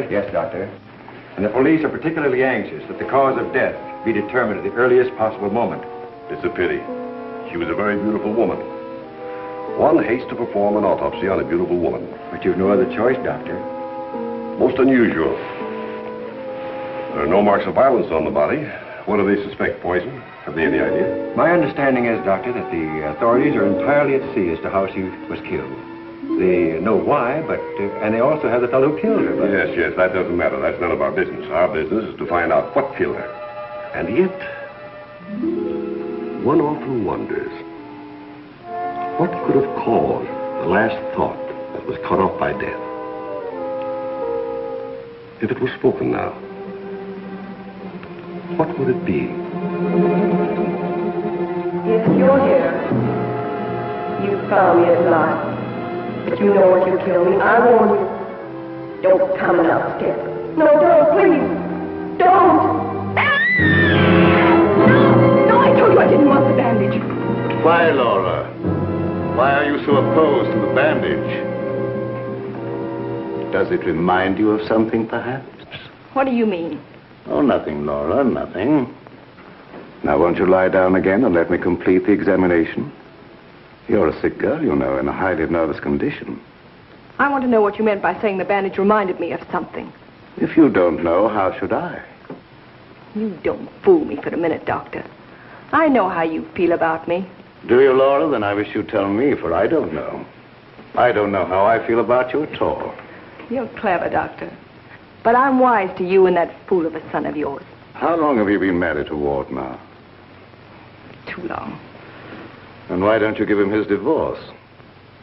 right? Yes, Doctor. And the police are particularly anxious that the cause of death be determined at the earliest possible moment. It's a pity. She was a very beautiful woman. One hates to perform an autopsy on a beautiful woman. But you've no other choice, Doctor. Most unusual. There are no marks of violence on the body. What do they suspect? Poison? Have they any idea? My understanding is, Doctor, that the authorities are entirely at sea as to how she was killed. They know why, but, and they also have the fellow who killed her. But... Yes, that doesn't matter. That's none of our business. Our business is to find out what killed her. And yet, one often wonders, what could have caused the last thought that was cut off by death? If it was spoken now, what would it be? If you're here, you found me alive. But you know what you killed me. I warn you. Don't come upstairs. No, don't, please. Don't. No, I told you I didn't want the bandage. Why, Laura? Why are you so opposed to the bandage? Does it remind you of something, perhaps? What do you mean? Oh, nothing, Laura, nothing. Now, won't you lie down again and let me complete the examination? You're a sick girl, you know, in a highly nervous condition. I want to know what you meant by saying the bandage reminded me of something. If you don't know, how should I? You don't fool me for a minute, Doctor. I know how you feel about me. Do you, Laura? Then I wish you'd tell me, for I don't know. I don't know how I feel about you at all. You're clever, Doctor. But I'm wise to you and that fool of a son of yours. How long have you been married to Ward now? Too long. And why don't you give him his divorce?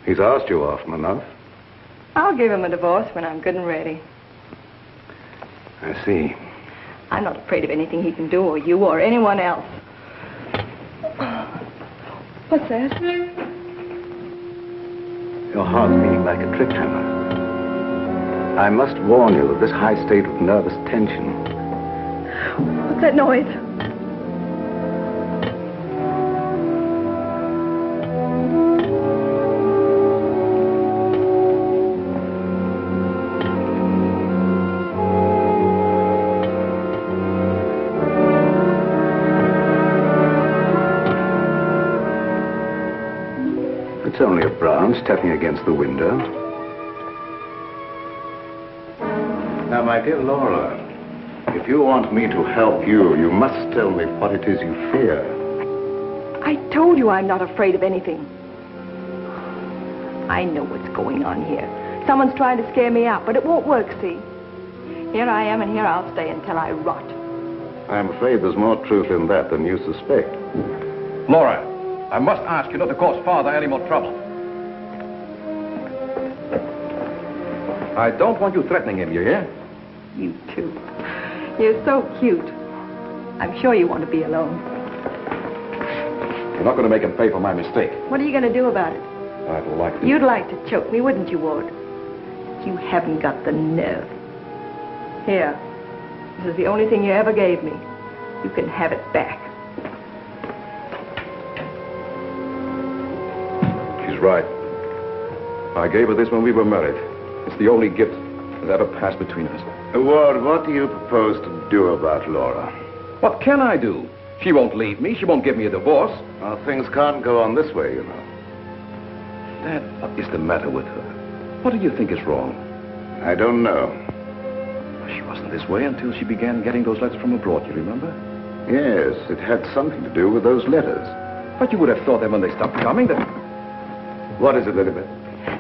He's asked you often enough. I'll give him a divorce when I'm good and ready. I see. I'm not afraid of anything he can do, or you, or anyone else. What's that? Your heart's beating like a trip hammer. I must warn you of this high state of nervous tension. What's that noise? It's only a branch tapping against the window. Now, my dear Laura, if you want me to help you, you must tell me what it is you fear. I told you I'm not afraid of anything. I know what's going on here. Someone's trying to scare me out, but it won't work, see? Here I am, and here I'll stay until I rot. I'm afraid there's more truth in that than you suspect. Laura, I must ask you not to cause Father any more trouble. I don't want you threatening him, you hear? You too. You're so cute. I'm sure you want to be alone. You're not going to make him pay for my mistake. What are you going to do about it? I'd like to. You'd like to choke me, wouldn't you, Ward? You haven't got the nerve. Here. This is the only thing you ever gave me. You can have it back. She's right. I gave her this when we were married. It's the only gift that ever passed between us. Ward, what do you propose to do about Laura? What can I do? She won't leave me. She won't give me a divorce. Well, things can't go on this way, you know. Dad, what is the matter with her? What do you think is wrong? I don't know. She wasn't this way until she began getting those letters from abroad, you remember? Yes, it had something to do with those letters. But you would have thought that when they stopped coming, that... What is it, Elizabeth?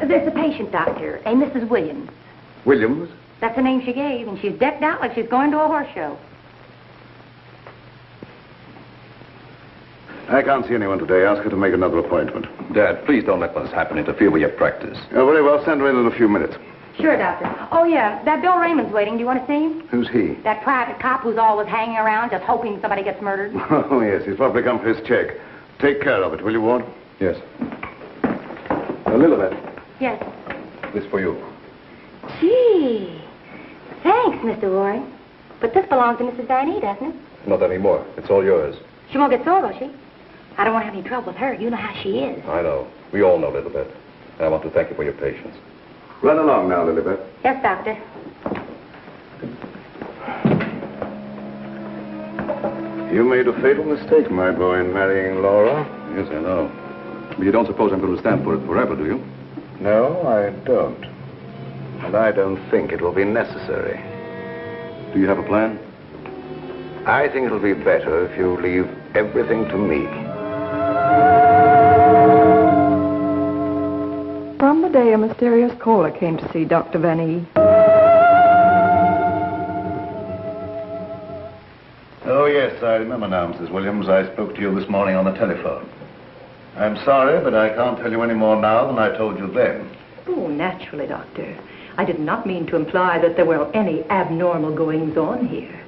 There's a patient, Doctor, a Mrs. Williams. Williams? That's the name she gave, and she's decked out like she's going to a horse show. I can't see anyone today. Ask her to make another appointment. Dad, please don't let what's happened interfere with your practice. Oh, very well. Send her in a few minutes. Sure, Doctor. Oh, yeah, that Bill Raymond's waiting. Do you want to see him? Who's he? That private cop who's always hanging around just hoping somebody gets murdered. Oh, yes. He's probably come for his check. Take care of it, will you, Ward? Yes. Elizabeth. Yes. This for you. Gee. Thanks, Mr. Roy. But this belongs to Mrs. Van E, doesn't it? Not anymore. It's all yours. She won't get sore, will she? I don't want to have any trouble with her. You know how she is. I know. We all know, Elizabeth. I want to thank you for your patience. Run along now, Lilibet. Yes, Doctor. You made a fatal mistake, my boy, in marrying Laura. Yes, I know. But you don't suppose I'm going to stand for it forever, do you? No, I don't. And I don't think it will be necessary. Do you have a plan? I think it'll be better if you leave everything to me. From the day a mysterious caller came to see Dr. Van E. Oh, yes, I remember now, Mrs. Williams. I spoke to you this morning on the telephone. I'm sorry, but I can't tell you any more now than I told you then. Oh, naturally, Doctor. I did not mean to imply that there were any abnormal goings-on here.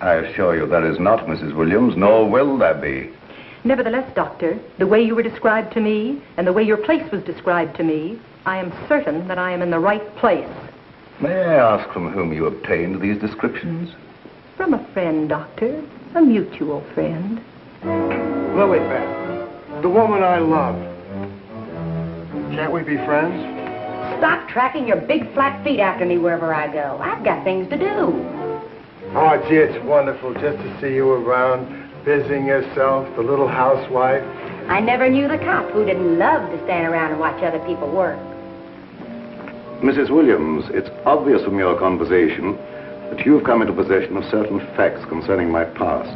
I assure you that is not, Mrs. Williams, nor will there be. Nevertheless, Doctor, the way you were described to me and the way your place was described to me, I am certain that I am in the right place. May I ask from whom you obtained these descriptions? From a friend, Doctor. A mutual friend. Lily Beth, the woman I love. Can't we be friends? Stop tracking your big flat feet after me wherever I go. I've got things to do. Oh, gee, it's wonderful just to see you around, busying yourself, the little housewife. I never knew the cop who didn't love to stand around and watch other people work. Mrs. Williams, it's obvious from your conversation that you've come into possession of certain facts concerning my past.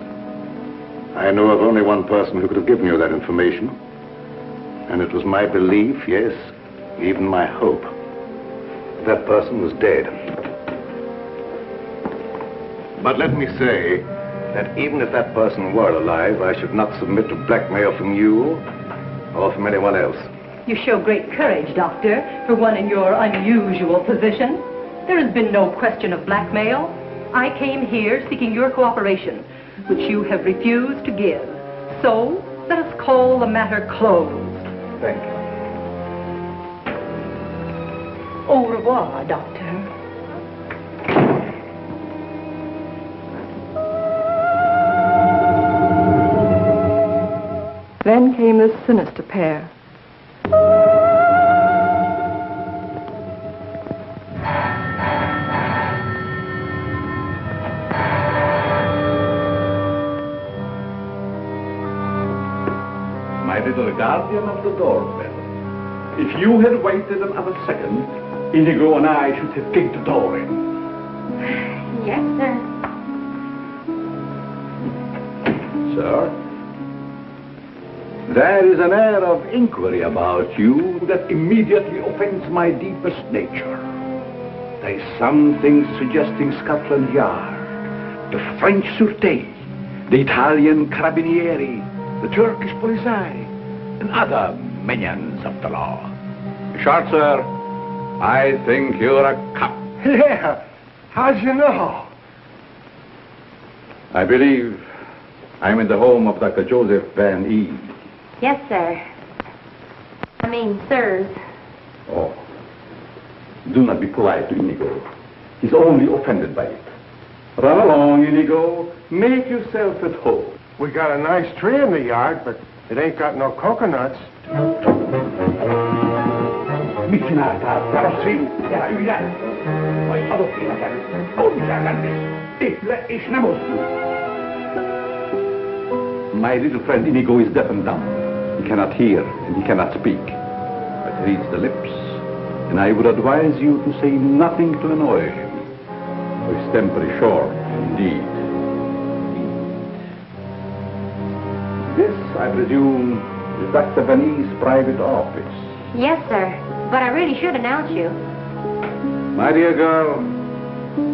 I know of only one person who could have given you that information, and it was my belief, yes, even my hope, that person was dead. But let me say that even if that person were alive, I should not submit to blackmail from you or from anyone else. You show great courage, Doctor, for one in your unusual position. There has been no question of blackmail. I came here seeking your cooperation, which you have refused to give. So, let us call the matter closed. Thank you. Au revoir, Doctor. Then came this sinister pair. My little guardian of the doorbell. If you had waited another second, Inigo and I should have kicked the door in. Yes, sir. Sir, there is an air of inquiry about you that immediately offends my deepest nature. There is something suggesting Scotland Yard, the French Sûreté, the Italian Carabinieri, the Turkish Polizei, and other minions of the law. Short, sir, I think you're a cop. Yeah, how'd you know? I believe I'm in the home of Dr. Joseph Van E. Yes, sir. I mean, sirs. Oh, do not be polite to Inigo. He's only offended by it. Run along, Inigo. Make yourself at home. We got a nice tree in the yard, but it ain't got no coconuts. My little friend Inigo is deaf and dumb. He cannot hear and he cannot speak, but he reads the lips, and I would advise you to say nothing to annoy him. For his temper is short, indeed. This, I presume, is Dr. Van E's private office. Yes, sir. But I really should announce you. My dear girl,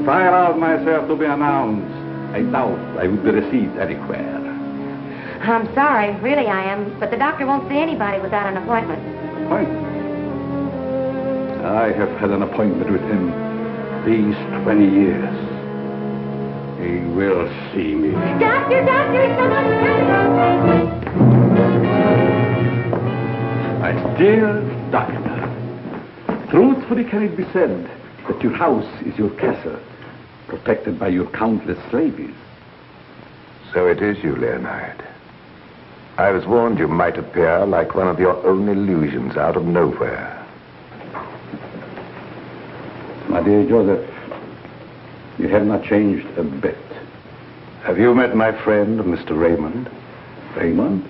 if I allowed myself to be announced, I doubt I would be received anywhere. I'm sorry, really I am, but the doctor won't see anybody without an appointment. Appointment? I have had an appointment with him these 20 years. He will see me. Doctor, someone's coming! My dear doctor, truthfully can it be said that your house is your castle, protected by your countless slaves? So it is you, Leonard. I was warned you might appear like one of your own illusions out of nowhere. My dear Joseph, you have not changed a bit. Have you met my friend, Mr. Raymond? Raymond?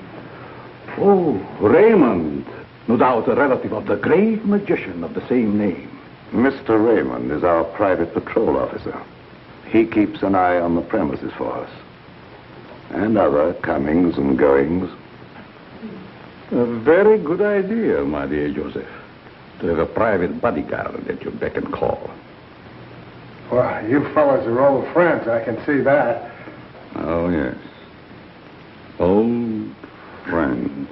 Oh, Raymond. No doubt a relative of the great magician of the same name. Mr. Raymond is our private patrol officer. He keeps an eye on the premises for us. And other comings and goings. A very good idea, my dear Joseph. To have a private bodyguard at your beck and call. Well, you fellas are old friends, I can see that. Oh, yes. Old friends.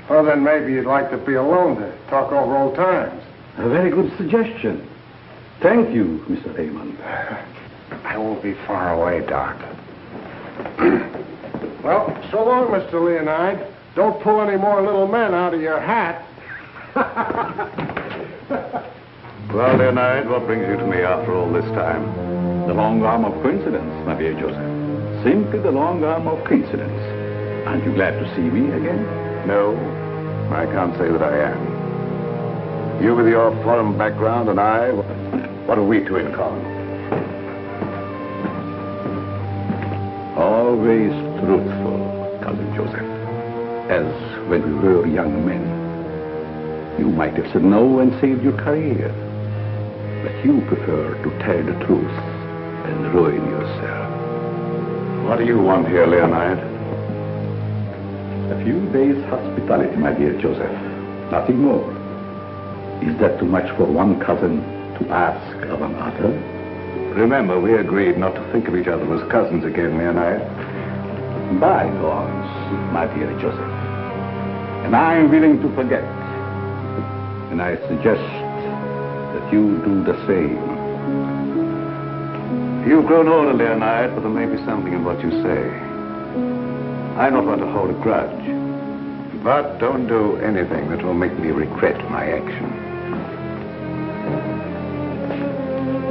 Well, then maybe you'd like to be alone to talk over old times. A very good suggestion. Thank you, Mr. Raymond. I won't be far away, Doc. Well, so long, Mr. Leonide. Don't pull any more little men out of your hat. Well, Leonide, what brings you to me after all this time? The long arm of coincidence, my dear Joseph. Simply the long arm of coincidence. Aren't you glad to see me again? No, I can't say that I am. You with your foreign background and I, what have we two in common? Always truthful, Cousin Joseph. As when we were young men. You might have said no and saved your career. But you prefer to tell the truth and ruin yourself. What do you want here, Leonide? A few days' hospitality, my dear Joseph. Nothing more. Is that too much for one cousin to ask of another? Remember, we agreed not to think of each other as cousins again, Leonide. Bygones, my dear Joseph. And I am willing to forget. And I suggest that you do the same. You've grown older, Leonide, but there may be something in what you say. I don't want to hold a grudge. But don't do anything that will make me regret my action.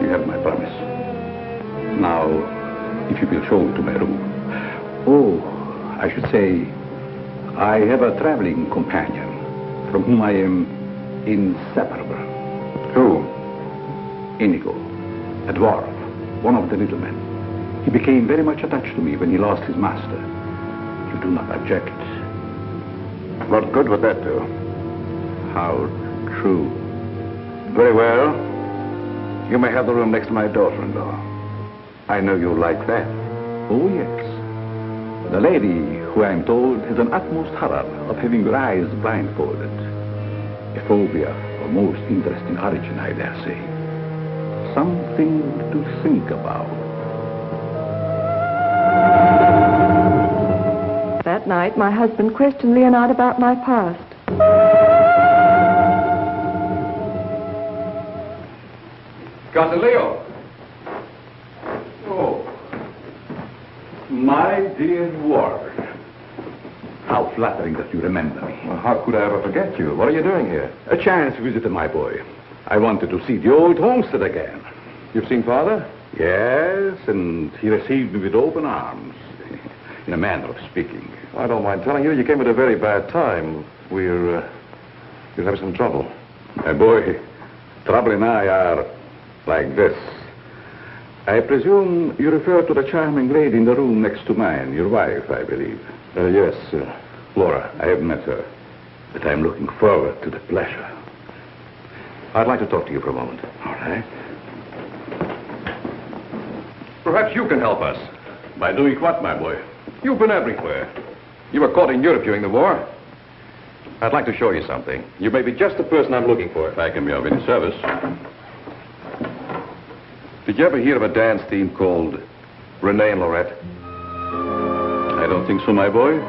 You have my promise. Now, if you will show me to my room. Oh, I should say, I have a traveling companion from whom I am inseparable. Who? Inigo, a dwarf, one of the little men. He became very much attached to me when he lost his master. You do not object? What good would that do? How true. Very well. You may have the room next to my daughter-in-law. I know you like that. Oh, yes. The lady, who I am told has an utmost horror of having her eyes blindfolded. A phobia of most interesting origin, I dare say. Something to think about. That night, my husband questioned Leonard about my past. Cousin Leo. Oh, my dear Ward. How flattering that you remember me. Well, how could I ever forget you? What are you doing here? A chance visitor, my boy. I wanted to see the old homestead again. You've seen Father? Yes, and he received me with open arms. In a manner of speaking. I don't mind telling you, you came at a very bad time. We're having some trouble. My boy, trouble and I are like this. I presume you refer to the charming lady in the room next to mine, your wife, I believe. Yes, Laura. I haven't met her, but I'm looking forward to the pleasure. I'd like to talk to you for a moment. All right. Perhaps you can help us. By doing what, my boy? You've been everywhere. You were caught in Europe during the war. I'd like to show you something. You may be just the person I'm looking for. If I can be of any service. Did you ever hear of a dance team called Renee and Lorette? I don't think so, my boy.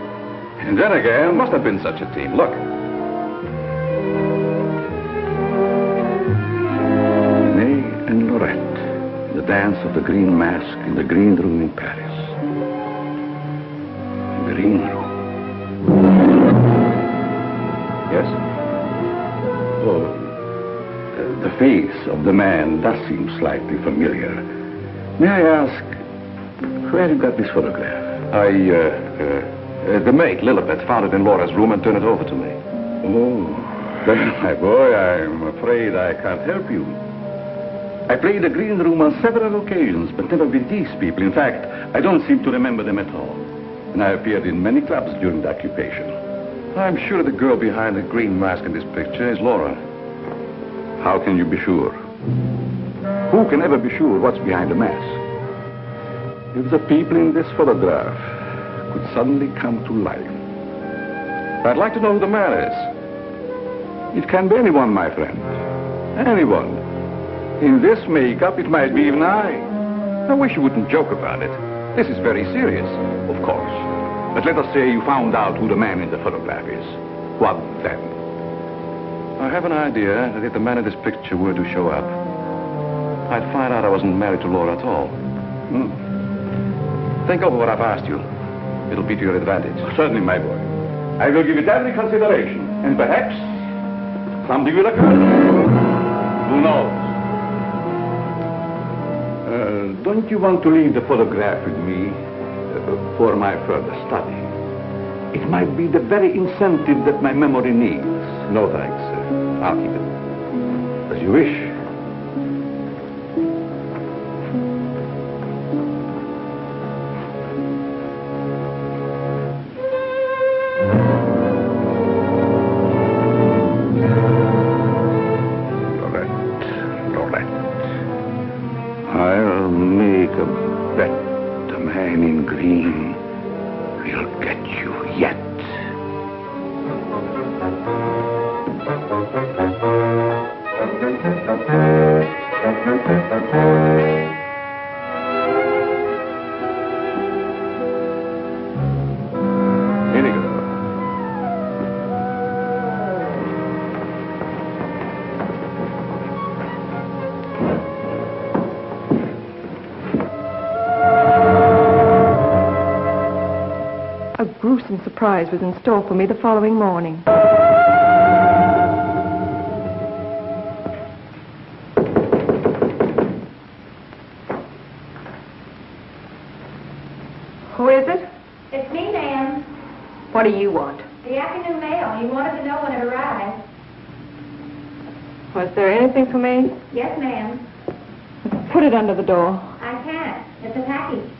And then again... There must have been such a team. Look. Renee and Lorette. The dance of the green mask in the green room in Paris. Green room. Yes? Oh, the face of the man does seem slightly familiar. May I ask, where you got this photograph? The maid, Lilibet, found it in Laura's room and turned it over to me. Oh, then, my boy, I'm afraid I can't help you. I played the green room on several occasions, but never with these people. In fact, I don't seem to remember them at all. And I appeared in many clubs during the occupation. I'm sure the girl behind the green mask in this picture is Laura. How can you be sure? Who can ever be sure what's behind the mask? If the people in this photograph could suddenly come to life. I'd like to know who the man is. It can be anyone, my friend. Anyone. In this makeup, it might be even I. I wish you wouldn't joke about it. This is very serious. Of course. But let us say you found out who the man in the photograph is. What then? I have an idea that if the man in this picture were to show up, I'd find out I wasn't married to Laura at all. Think over what I've asked you. It'll be to your advantage. Certainly, my boy. I will give it every consideration. And perhaps something will occur. Who knows? Don't you want to leave the photograph with me for my further study? It might be the very incentive that my memory needs. No, thanks. I'll keep it. As you wish. I'll make a bet the man in green will get you yet. A gruesome surprise was in store for me the following morning. Who is it? It's me, ma'am. What do you want? The afternoon mail. You wanted to know when it arrived. Was there anything for me? Yes, ma'am. Put it under the door. I can't. It's a package.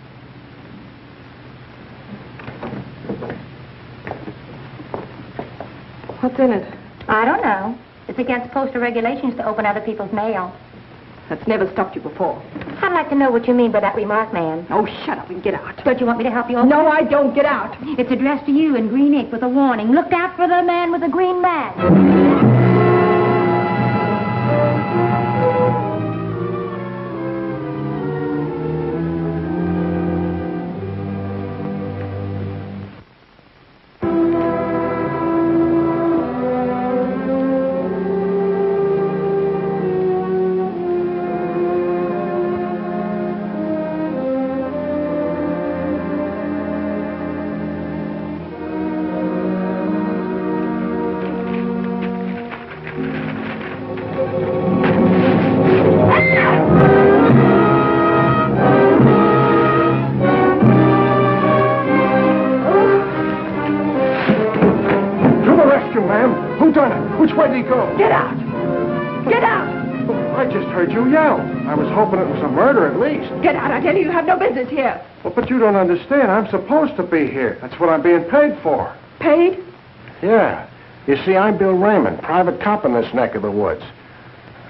What's in it? I don't know. It's against postal regulations to open other people's mail. That's never stopped you before. I'd like to know what you mean by that remark, ma'am. Oh, shut up and get out. Don't you want me to help you open No, it? I don't. Get out. It's addressed to you in green ink with a warning. Look out for the man with the green mask. Get out! Get out! I just heard you yell. I was hoping it was a murder at least. Get out, I tell you, you have no business here. Well, but you don't understand. I'm supposed to be here. That's what I'm being paid for. Paid? Yeah. You see, I'm Bill Raymond, private cop in this neck of the woods.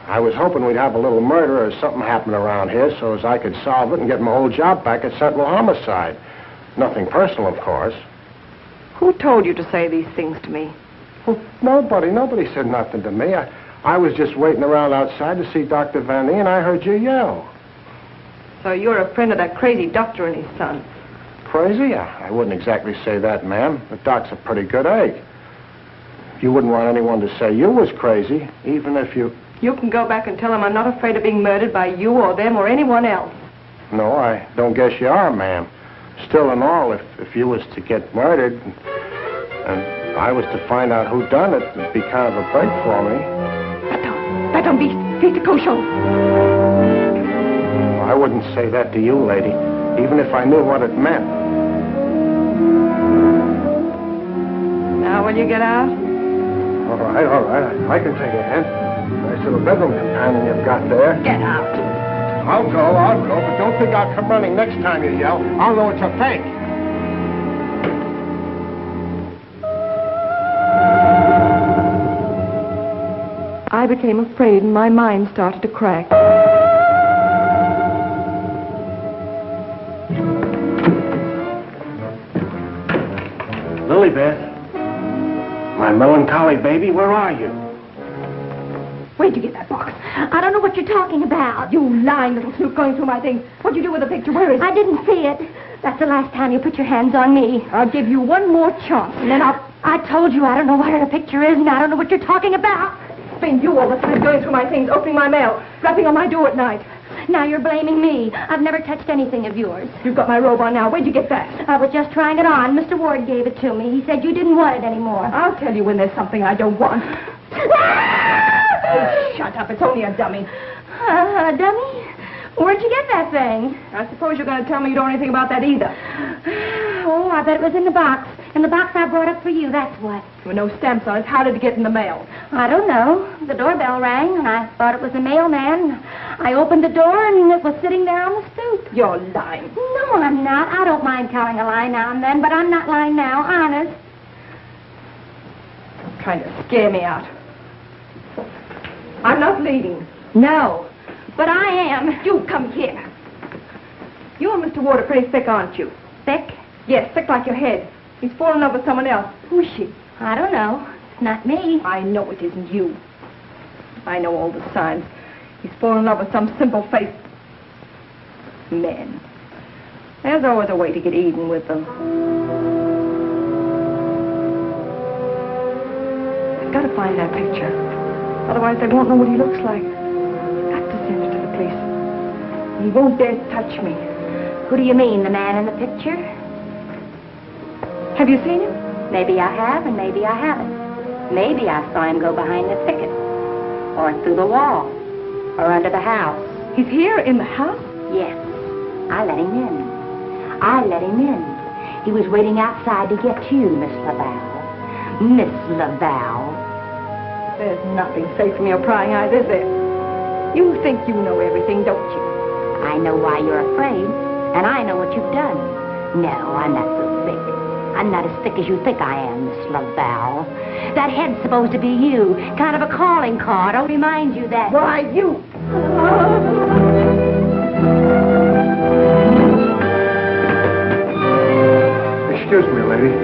I was hoping we'd have a little murder or something happen around here so as I could solve it and get my old job back at Central Homicide. Nothing personal, of course. Who told you to say these things to me? Well, nobody said nothing to me. I was just waiting around outside to see Dr. Van E, and I heard you yell. So you're a friend of that crazy doctor and his son? Crazy? I wouldn't exactly say that, ma'am. The doc's a pretty good egg. You wouldn't want anyone to say you was crazy, even if you... You can go back and tell them I'm not afraid of being murdered by you or them or anyone else. No, I don't guess you are, ma'am. Still and all, if you was to get murdered and I was to find out who done it, it'd be kind of a break for me. Don't be kosher. I wouldn't say that to you, lady, even if I knew what it meant. Now will you get out? All right. I can take a hint. Nice little bedroom companion you've got there. Get out. I'll go, but don't think I'll come running next time you yell. I'll know it's a fake. I became afraid and my mind started to crack. Lilybeth, my melancholy baby, where are you? Where'd you get that box? I don't know what you're talking about. You lying little snoop going through my things. What'd you do with the picture? Where is it? I didn't see it. That's the last time you put your hands on me. I'll give you one more chance, and then I told you I don't know where the picture is, and I don't know what you're talking about. It's been you all the time going through my things, opening my mail, rapping on my door at night. Now you're blaming me. I've never touched anything of yours. You've got my robe on now. Where'd you get that? I was just trying it on. Mr. Ward gave it to me. He said you didn't want it anymore. I'll tell you when there's something I don't want. Shut up. It's only a dummy. A dummy? Where'd you get that thing? I suppose you're going to tell me you don't know anything about that either. Oh, I bet it was in the box. In the box I brought up for you, that's what. There were no stamps on it. How did it get in the mail? I don't know. The doorbell rang, and I thought it was the mailman. I opened the door, and it was sitting there on the stoop. You're lying. No, I'm not. I don't mind telling a lie now and then, but I'm not lying now, honest. You're trying to scare me out. I'm not leaving. No, but I am. You come here. You and Mr. Ward are pretty thick, aren't you? Thick? Yes, thick like your head. He's fallen in love with someone else. Who is she? I don't know. It's not me. I know it isn't you. I know all the signs. He's fallen in love with some simple-faced man. There's always a way to get even with them. I've got to find that picture. Otherwise, they won't know what he looks like. I've got to send it to the police. He won't dare touch me. Who do you mean, the man in the picture? Have you seen him? Maybe I have, and maybe I haven't. Maybe I saw him go behind the thicket, or through the wall, or under the house. He's here in the house? Yes. I let him in. I let him in. He was waiting outside to get you, Miss Laval. Miss Laval. There's nothing safe from your prying eyes, is there? You think you know everything, don't you? I know why you're afraid, and I know what you've done. No, I'm not so thick. I'm not as thick as you think I am, Miss Laval. That head's supposed to be you, kind of a calling card. I'll remind you that. Why, you? Excuse me, lady.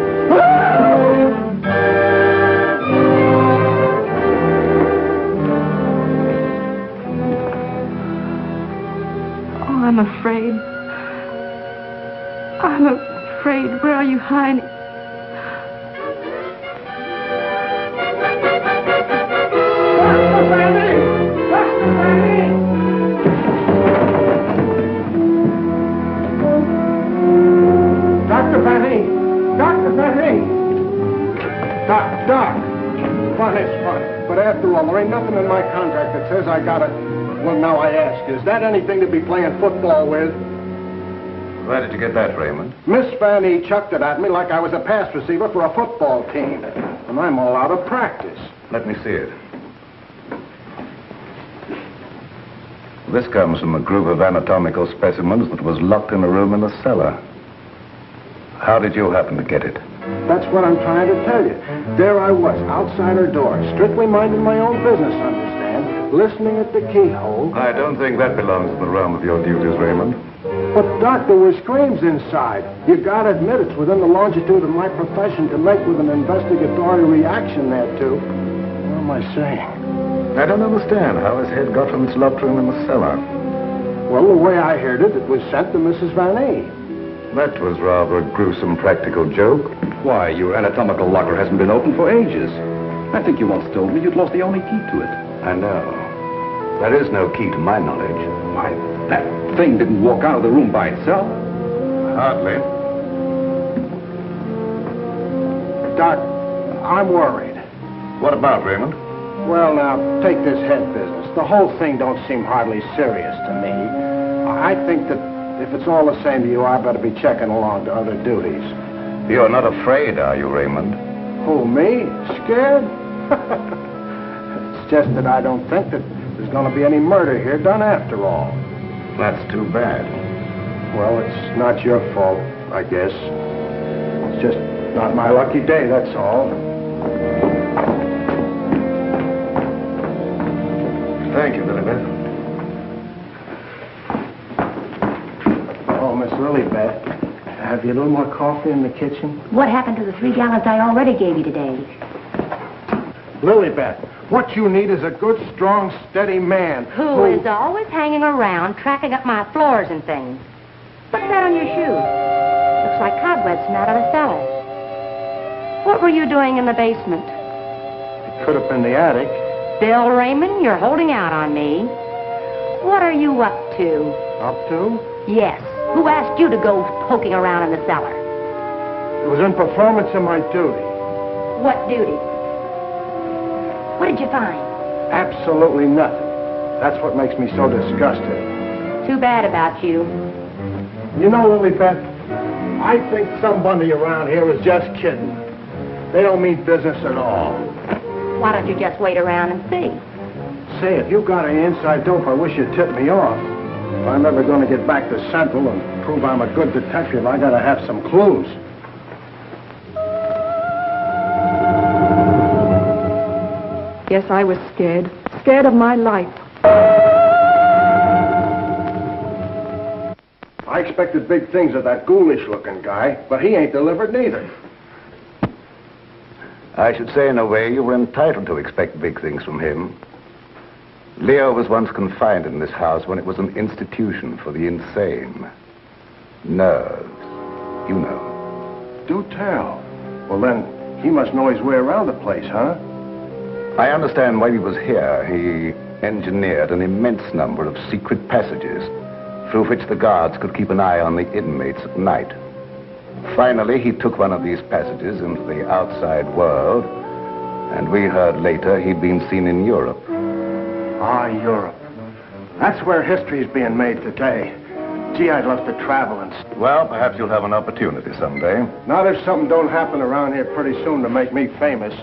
Oh, I'm afraid. I'm afraid. Where are you hiding? Dr. Vanny! Dr. Vanny! Doc! Fun is fun. But after all, there ain't nothing in my contract that says I gotta... Well, now I ask, is that anything to be playing football with? Where did you get that, Raymond? Miss Vanny chucked it at me like I was a pass receiver for a football team. And I'm all out of practice. Let me see it. This comes from a group of anatomical specimens that was locked in a room in the cellar. How did you happen to get it? That's what I'm trying to tell you. There I was, outside her door, strictly minding my own business, understand? Listening at the keyhole. I don't think that belongs to the realm of your duties, Raymond. But, Doc, there were screams inside. You gotta admit it's within the longitude of my profession to make with an investigatory reaction there, too. What am I saying? I don't understand how his head got from its locked room in the cellar. Well, the way I heard it, it was sent to Mrs. Vanny. That was rather a gruesome practical joke. Why, your anatomical locker hasn't been opened for ages. I think you once told me you'd lost the only key to it. I know. There is no key to my knowledge. Why, that thing didn't walk out of the room by itself. Hardly. Doc, I'm worried. What about, Raymond? Well, now, take this head business. The whole thing don't seem hardly serious to me. I think that if it's all the same to you, I better be checking along to other duties. You're not afraid, are you, Raymond? Who, me? Scared? It's just that I don't think that there's going to be any murder here done after all. That's too bad. Well, it's not your fault, I guess. It's just not my lucky day, that's all. Thank you, Lilibet. Oh, Miss Lilibet, have you a little more coffee in the kitchen? What happened to the 3 gallons I already gave you today? Lilibet, what you need is a good, strong, steady man Who is always hanging around, tracking up my floors and things. What's that on your shoe? Looks like cobwebs from out of a cellar. What were you doing in the basement? It could have been the attic. Bill Raymond, you're holding out on me. What are you up to? Up to? Yes. Who asked you to go poking around in the cellar? It was in performance of my duty. What duty? What did you find? Absolutely nothing. That's what makes me so disgusted. Too bad about you. You know, Lilibet, I think somebody around here is just kidding. They don't mean business at all. Why don't you just wait around and see? Say, if you got any inside dope, I wish you'd tip me off. If I'm ever going to get back to Central and prove I'm a good detective, I gotta have some clues. Yes, I was scared. Scared of my life. I expected big things of that ghoulish-looking guy, but he ain't delivered neither. I should say, in a way, you were entitled to expect big things from him. Leo was once confined in this house when it was an institution for the insane. Nerves, you know. Do tell. Well, then, he must know his way around the place, huh? I understand while he was here, he engineered an immense number of secret passages through which the guards could keep an eye on the inmates at night. Finally, he took one of these passages into the outside world, and we heard later he'd been seen in Europe. Ah, Europe. That's where history's being made today. Gee, I'd love to travel and... Well, perhaps you'll have an opportunity someday. Not if something don't happen around here pretty soon to make me famous.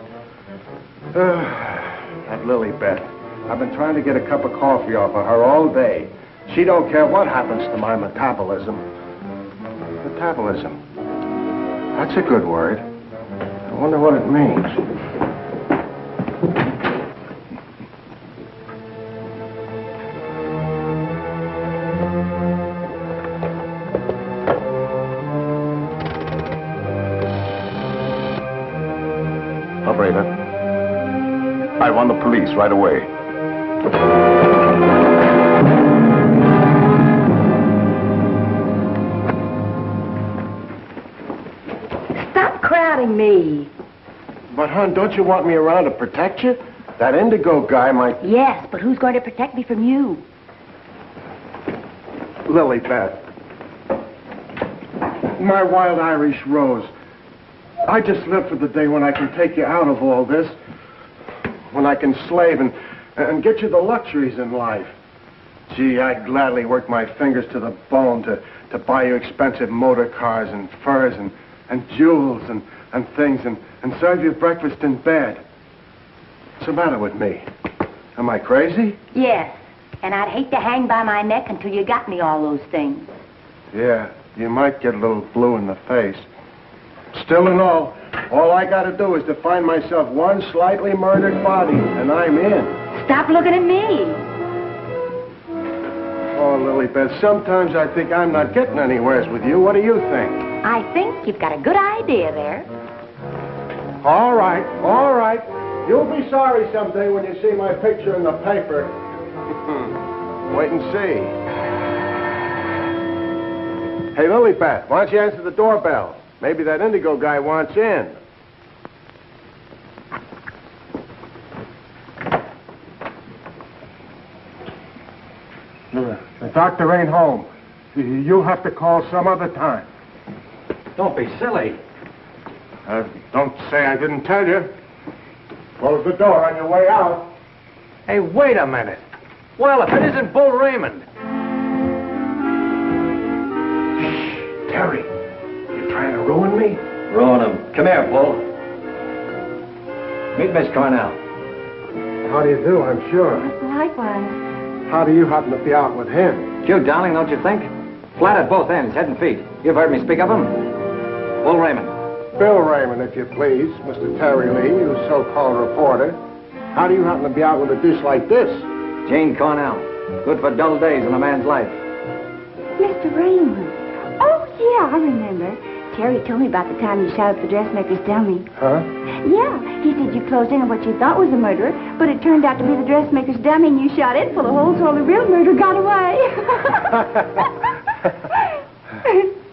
That Lilibet. I've been trying to get a cup of coffee off of her all day. She don't care what happens to my metabolism. Metabolism. That's a good word. I wonder what it means. Operator, I want the police right away. Me. But, hon, don't you want me around to protect you? That indigo guy might... Yes, but who's going to protect me from you? Lilibet. My wild Irish rose. I just live for the day when I can take you out of all this. When I can slave and get you the luxuries in life. Gee, I'd gladly work my fingers to the bone to buy you expensive motor cars and furs and jewels and things, and serve you breakfast in bed. What's the matter with me? Am I crazy? Yes, and I'd hate to hang by my neck until you got me all those things. Yeah, you might get a little blue in the face. Still and all I gotta do is to find myself one slightly murdered body, and I'm in. Stop looking at me. Oh, Lilibet, sometimes I think I'm not getting anywheres with you. What do you think? I think you've got a good idea there. All right. You'll be sorry someday when you see my picture in the paper. Wait and see. Hey, Lilibet, why don't you answer the doorbell? Maybe that indigo guy wants in. The doctor ain't home. You'll have to call some other time. Don't be silly. Don't say I didn't tell you. Close the door on your way out. Hey, wait a minute. Well, if it isn't Bull Raymond. Shh, Terry. You trying to ruin me? Ruin him. Come here, Bull. Meet Miss Cornell. How do you do, I'm sure. Likewise. How do you happen to be out with him? Cute, darling, don't you think? Flat at both ends, head and feet. You've heard me speak of him. Bull Raymond. Bill Raymond, if you please. Mr. Terry Lee, you so-called reporter. How do you happen to be out with a dish like this? Jane Cornell. Good for dull days in a man's life. Mr. Raymond. Oh, yeah, I remember. Terry told me about the time you shot up the dressmaker's dummy. Huh? Yeah, he said you closed in on what you thought was a murderer, but it turned out to be the dressmaker's dummy, and you shot it full of holes so the real murderer got away.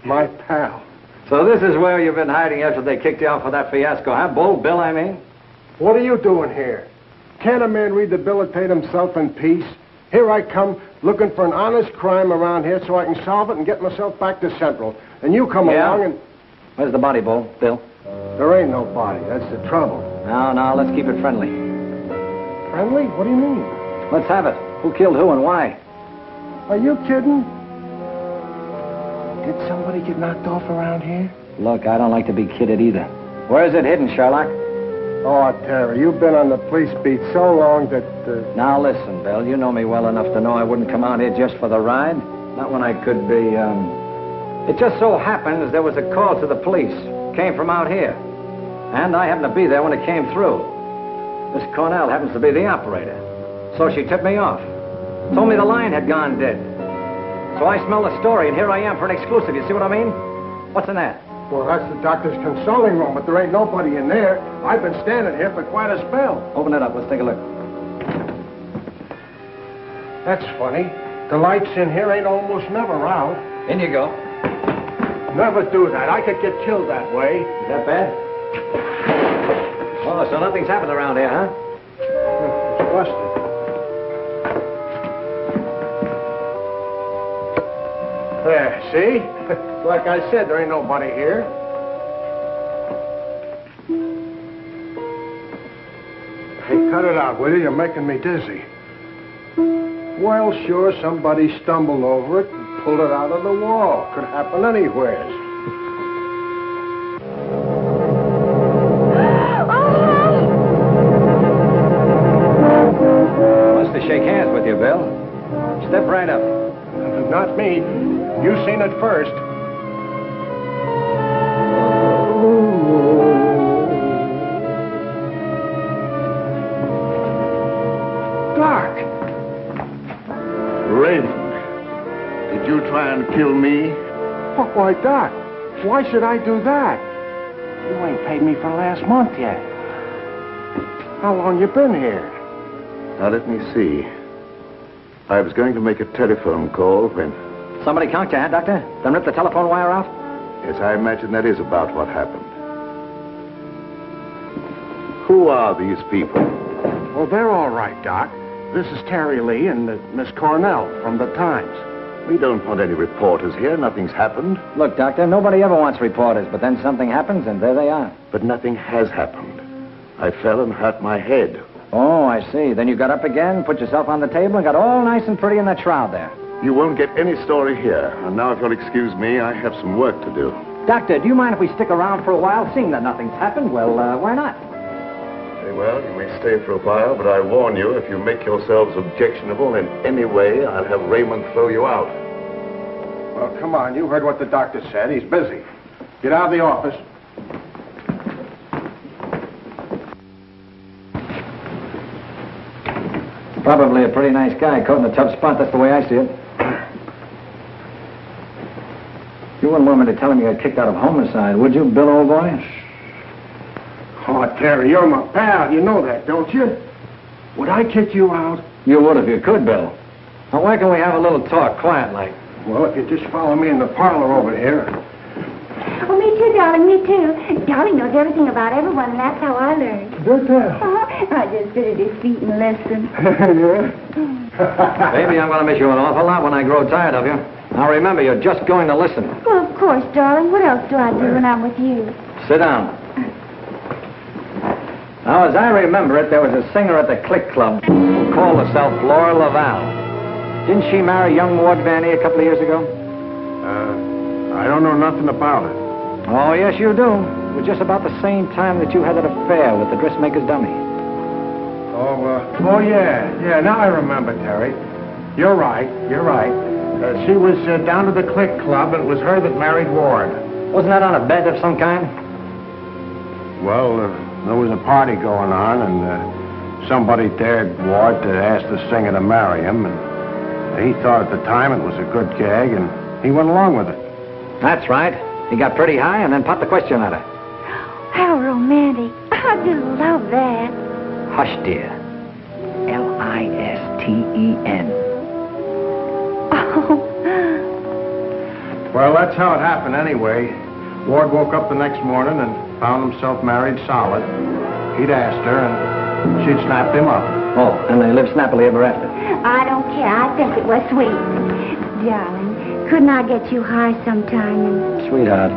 My pal. So this is where you've been hiding after they kicked you out for that fiasco, huh? Bull Bill, I mean? What are you doing here? Can't a man rehabilitate himself in peace? Here I come, looking for an honest crime around here so I can solve it and get myself back to Central. And you come along and... Where's the body, Bull? Bill? There ain't no body. That's the trouble. No, let's keep it friendly. Friendly? What do you mean? Let's have it. Who killed who and why? Are you kidding? Did somebody get knocked off around here? Look, I don't like to be kidded either. Where is it hidden, Sherlock? Oh, Terry, you've been on the police beat so long that... Now, listen, Bill, you know me well enough to know I wouldn't come out here just for the ride. Not when I could be, It just so happens there was a call to the police. Came from out here. And I happened to be there when it came through. Miss Cornell happens to be the operator. So she tipped me off. Told me the line had gone dead. So I smelled the story, and here I am for an exclusive. You see what I mean? What's in that? Well, that's the doctor's consulting room, but there ain't nobody in there. I've been standing here for quite a spell. Open it up. Let's take a look. That's funny. The lights in here ain't almost never out. In you go. Never do that. I could get killed that way. Is that bad? Oh, so nothing's happened around here, huh? It's busted. There, see? Like I said, there ain't nobody here. Hey, cut it out, will you? You're making me dizzy. Well, sure, somebody stumbled over it and pulled it out of the wall. Could happen anywhere. Wants to shake hands with you, Bill. Step right up. Not me. You seen it first. Doc! Raymond, did you try and kill me? Why, Doc, why should I do that? You ain't paid me for last month yet. How long you been here? Now, let me see. I was going to make a telephone call when... Somebody conked you, huh, Doctor? Then rip the telephone wire off? Yes, I imagine that is about what happened. Who are these people? Well, they're all right, Doc. This is Terry Lee and Miss Cornell from the Times. We don't want any reporters here. Nothing's happened. Look, Doctor, nobody ever wants reporters, but then something happens, and there they are. But nothing has happened. I fell and hurt my head. Oh, I see. Then you got up again, put yourself on the table, and got all nice and pretty in that shroud there. You won't get any story here. And now, if you'll excuse me, I have some work to do. Doctor, do you mind if we stick around for a while? Seeing that nothing's happened, well, why not? Very well, you may stay for a while, but I warn you, if you make yourselves objectionable in any way, I'll have Raymond throw you out. Well, come on. You heard what the doctor said. He's busy. Get out of the office. Probably a pretty nice guy caught in a tough spot. That's the way I see it. You wouldn't want me to tell him you got kicked out of homicide, would you, Bill, old boy? Oh, Terry, you're my pal. You know that, don't you? Would I kick you out? You would if you could, Bill. Now, why can't we have a little talk, quiet like? Well, if you just follow me in the parlor over here. Oh, me too, darling, me too. Darling knows everything about everyone, and that's how I learned. Good there. I just sit at his feet and listen. Yeah? Baby, I'm going to miss you an awful lot when I grow tired of you. Now, remember, you're just going to listen. Well, of course, darling. What else do I do when I'm with you? Sit down. Now, as I remember it, there was a singer at the Click Club who called herself Laura Laval. Didn't she marry young Ward Vanny a couple of years ago? I don't know nothing about it. Oh, yes, you do. It was just about the same time that you had that affair with the dressmaker's dummy. Oh, yeah. Now I remember, Terry. You're right. She was down to the Click Club, and it was her that married Ward. Wasn't that on a bet of some kind? Well, there was a party going on, and somebody dared Ward to ask the singer to marry him, and he thought at the time it was a good gag, and he went along with it. That's right. He got pretty high and then popped the question at her. How romantic. I just love that. Hush, dear. Listen. Oh. Well, that's how it happened anyway. Ward woke up the next morning and found himself married solid. He'd asked her, and she'd snapped him up. Oh, and they lived snappily ever after. I don't care. I think it was sweet. Darling, couldn't I get you high sometime? And... Sweetheart,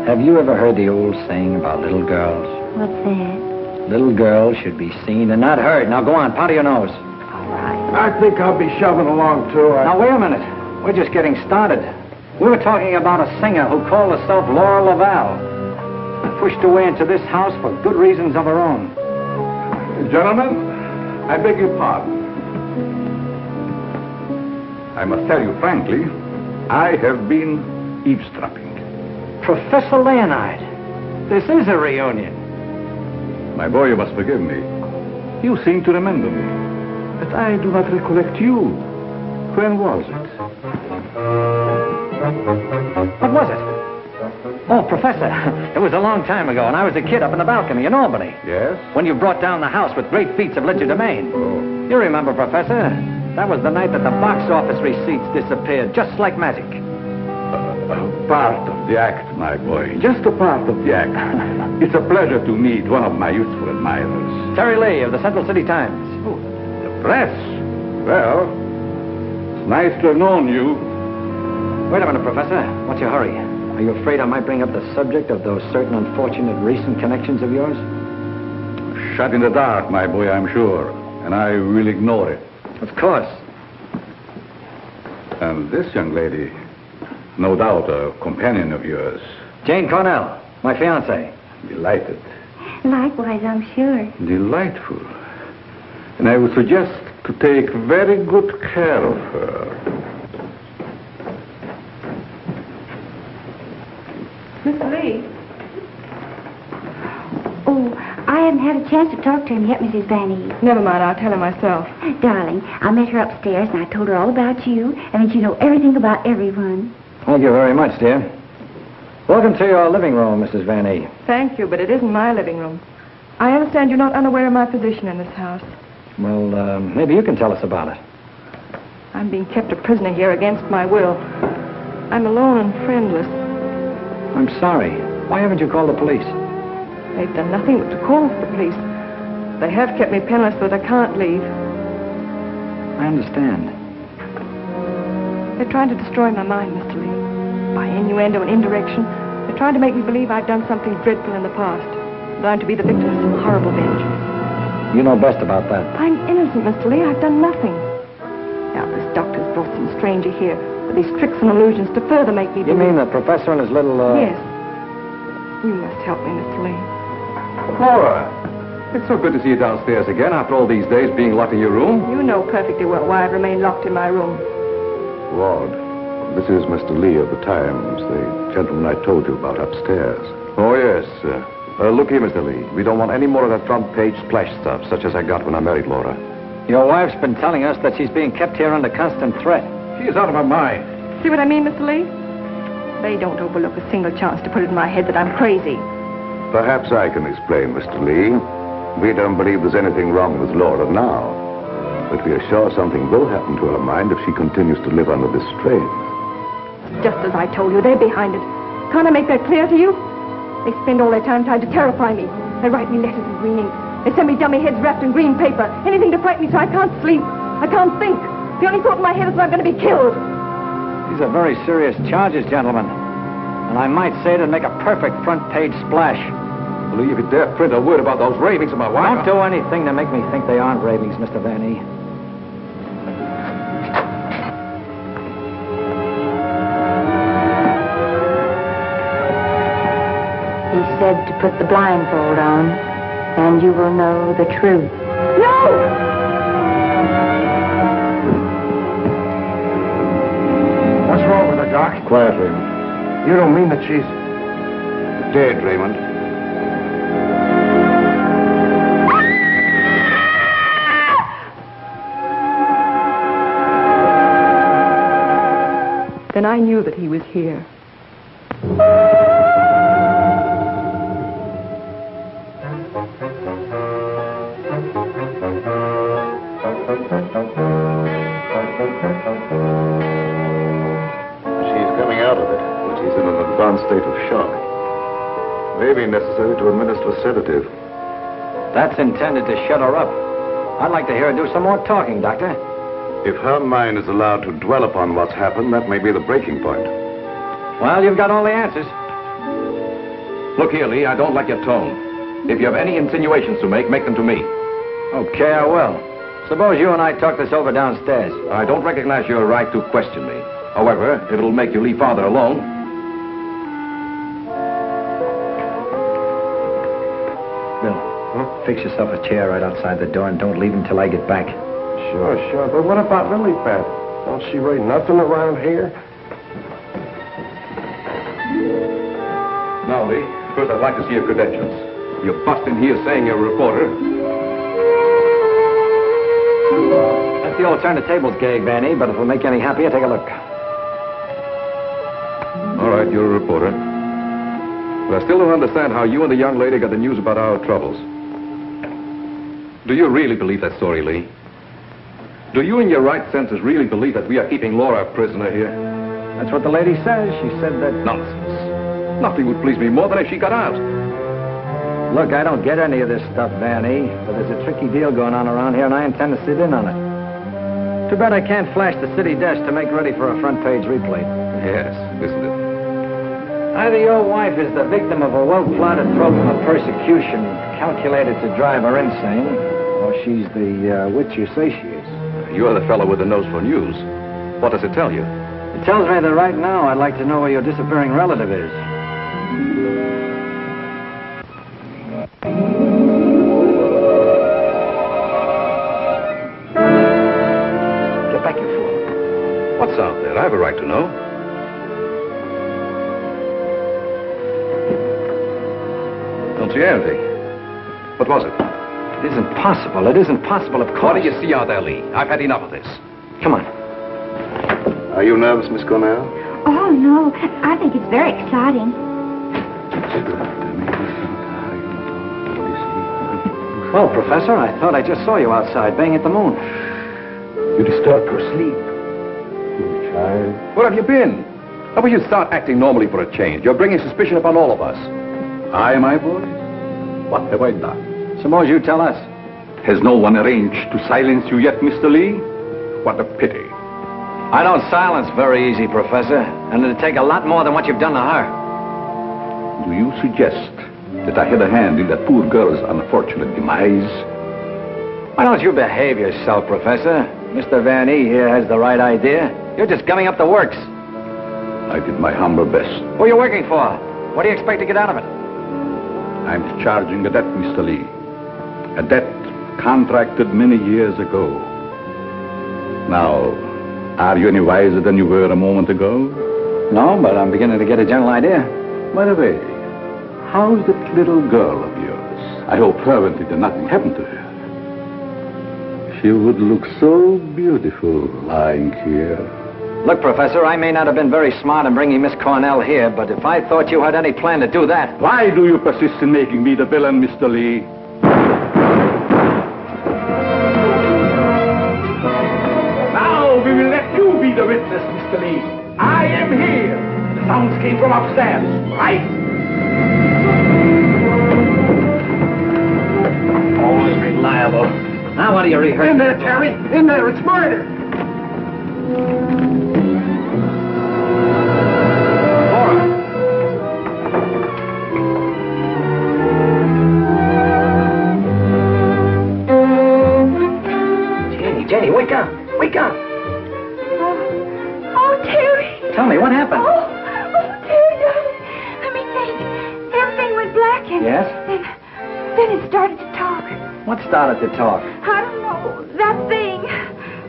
have you ever heard the old saying about little girls? What's that? Little girls should be seen and not heard. Now go on, powder your nose. All right. I think I'll be shoving along, too. Now, wait a minute. We're just getting started. We were talking about a singer who called herself Laura Laval. Pushed her way into this house for good reasons of her own. Gentlemen, I beg your pardon. I must tell you frankly, I have been eavesdropping. Professor Leonard, this is a reunion. My boy, you must forgive me. You seem to remember me, but I do not recollect you. When was it? What was it? Oh, Professor, it was a long time ago, and I was a kid up in the balcony in Albany. Yes? When you brought down the house with great feats of legerdemain. Oh. You remember, Professor? That was the night that the box office receipts disappeared, just like magic. Part of the act, my boy. Just a part of the act. It's a pleasure to meet one of my youthful admirers. Terry Lee of the Central City Times. Oh, the press? Well, it's nice to have known you. Wait a minute, Professor. What's your hurry? Are you afraid I might bring up the subject of those certain unfortunate recent connections of yours? Shut in the dark, my boy, I'm sure. And I will ignore it. Of course. And this young lady, no doubt a companion of yours. Jane Cornell, my fiancée. Delighted. Likewise, I'm sure. Delightful. And I would suggest to take very good care of her. Miss Lee? Oh, I haven't had a chance to talk to him yet, Mrs. Van E. Never mind, I'll tell him myself. Darling, I met her upstairs and I told her all about you and that you know everything about everyone. Thank you very much, dear. Welcome to your living room, Mrs. Van E. Thank you, but it isn't my living room. I understand you're not unaware of my position in this house. Well, maybe you can tell us about it. I'm being kept a prisoner here against my will. I'm alone and friendless. I'm sorry. Why haven't you called the police? They've done nothing but to call for the police. They have kept me penniless so that I can't leave. I understand. They're trying to destroy my mind, Mr. Lee. By innuendo and indirection, they're trying to make me believe I've done something dreadful in the past. That I'm to be the victim of some horrible vengeance. You know best about that. I'm innocent, Mr. Lee. I've done nothing. Now, this doctor's brought some stranger here with these tricks and illusions to further make me believe... You mean the professor and his little, Yes. You must help me, Mr. Lee. Laura, it's so good to see you downstairs again after all these days being locked in your room. You know perfectly well why I've remained locked in my room. Ward, this is Mr. Lee of the Times, the gentleman I told you about upstairs. Oh, yes. Look here, Mr. Lee. We don't want any more of that front-page splash stuff, such as I got when I married Laura. Your wife's been telling us that she's being kept here under constant threat. She's out of her mind. See what I mean, Mr. Lee? They don't overlook a single chance to put it in my head that I'm crazy. Perhaps I can explain, Mr. Lee. We don't believe there's anything wrong with Laura now. But we are sure something will happen to her mind if she continues to live under this strain. Just as I told you, they're behind it. Can't I make that clear to you? They spend all their time trying to terrify me. They write me letters in green ink. They send me dummy heads wrapped in green paper. Anything to frighten me so I can't sleep. I can't think. The only thought in my head is that I'm going to be killed. These are very serious charges, gentlemen. And I might say it'd make a perfect front-page splash. Lee, if you dare print a word about those ravings of my wife... Don't do anything to make me think they aren't ravings, Mr. Van E. He said to put the blindfold on, and you will know the truth. No! What's wrong with her, Doc? Quiet, Raymond. You don't mean that she's... Dead, Raymond. Then I knew that he was here. She's coming out of it, but she's in an advanced state of shock. May be necessary to administer a sedative. That's intended to shut her up. I'd like to hear her do some more talking, Doctor. If her mind is allowed to dwell upon what's happened, that may be the breaking point. Well, you've got all the answers. Look here, Lee, I don't like your tone. If you have any insinuations to make them to me. Okay, I will. Suppose you and I talk this over downstairs. I don't recognize your right to question me. However, if it'll make you leave Father alone. Bill, fix yourself a chair right outside the door and don't leave until I get back. Sure. But what about Lilipad? Don't she write nothing around here? Now, Lee, first I'd like to see your credentials. You bust in here saying you're a reporter. That's the old turn the tables gag, Vanny, but if it'll make you any happier, take a look. All right, you're a reporter. But I still don't understand how you and the young lady got the news about our troubles. Do you really believe that story, Lee? Do you in your right senses really believe that we are keeping Laura a prisoner here? That's what the lady says. She said that... Nonsense. Nothing would please me more than if she got out. Look, I don't get any of this stuff, Vanny, but there's a tricky deal going on around here, and I intend to sit in on it. Too bad I can't flash the city desk to make ready for a front-page replay. Yes, isn't it? Either your wife is the victim of a well-plotted program of persecution calculated to drive her insane, or she's the witch you say she is. You're the fellow with the nose for news. What does it tell you? It tells me that right now I'd like to know where your disappearing relative is. Get back, you fool. What's out there? I have a right to know. Don't see anything. What was it? It isn't possible. It isn't possible, of course. What do you see out there, Lee? I've had enough of this. Come on. Are you nervous, Miss Cornell? Oh, no. I think it's very exciting. Well, Professor, I thought I just saw you outside banging at the moon. You disturbed her sleep. Poor child. Where have you been? How about you start acting normally for a change? You're bringing suspicion upon all of us. I, my boy? What have I done? Suppose you tell us. Has no one arranged to silence you yet, Mr. Lee? What a pity. I don't silence very easy, Professor, and it'd take a lot more than what you've done to her. Do you suggest that I had a hand in that poor girl's unfortunate demise? Why don't you behave yourself, Professor? Mr. Van E here has the right idea. You're just gumming up the works. I did my humble best. Who are you working for? What do you expect to get out of it? I'm discharging a debt, Mr. Lee. A debt contracted many years ago. Now, are you any wiser than you were a moment ago? No, but I'm beginning to get a general idea. By the way, how's that little girl of yours? I hope fervently that nothing happened to her. She would look so beautiful lying here. Look, Professor, I may not have been very smart in bringing Miss Cornell here, but if I thought you had any plan to do that... Why do you persist in making me the villain, Mr. Lee? Now we will let you be the witness, Mr. Lee. I am here. The sounds came from upstairs, right? Always reliable. Now what are you rehearsing? In there, Terry! In there! It's murder! Jenny, wake up! Wake up! Oh, Terry. Tell me, what happened? Oh, Terry, darling. Let me think. Everything went black and... Yes? Then it started to talk. What started to talk? I don't know. Oh, that thing.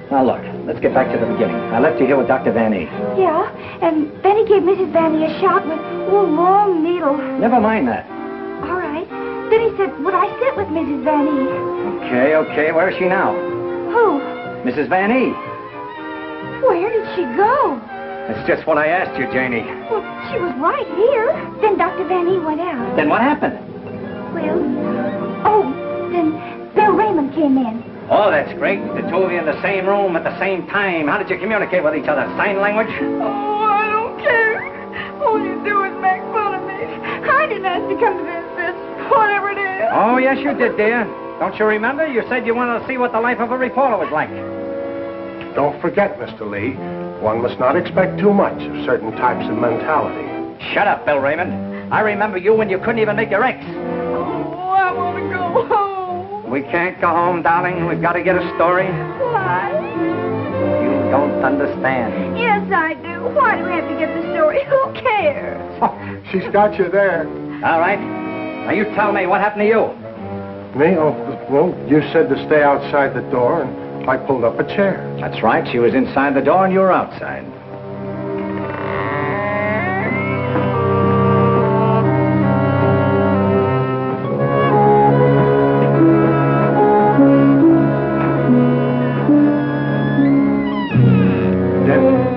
Now, look, let's get back to the beginning. I left you here with Dr. Van E. Yeah, and then he gave Mrs. Van E a shot with a long needle. Never mind that. All right. Then he said, would I sit with Mrs. Van E? Okay. Where is she now? Who? Mrs. Van E. Where did she go? That's just what I asked you, Janie. Well, she was right here. Then Dr. Van E went out. Then what happened? Then Bill Raymond came in. Oh, that's great. The two of you in the same room at the same time. How did you communicate with each other? Sign language? Oh, I don't care. All you do is make fun of me. I didn't ask to come to this, whatever it is. Oh, yes, you did, dear. Don't you remember? You said you wanted to see what the life of a reporter was like. Don't forget, Mr. Lee, one must not expect too much of certain types of mentality. Shut up, Bill Raymond. I remember you when you couldn't even make your X. Oh, I want to go home. We can't go home, darling. We've got to get a story. Why? You don't understand. Yes, I do. Why do we have to get the story? Who cares? Oh, she's got you there. All right. Now, you tell me, what happened to you? Me? Oh, well, you said to stay outside the door, and I pulled up a chair. That's right. She was inside the door, and you were outside.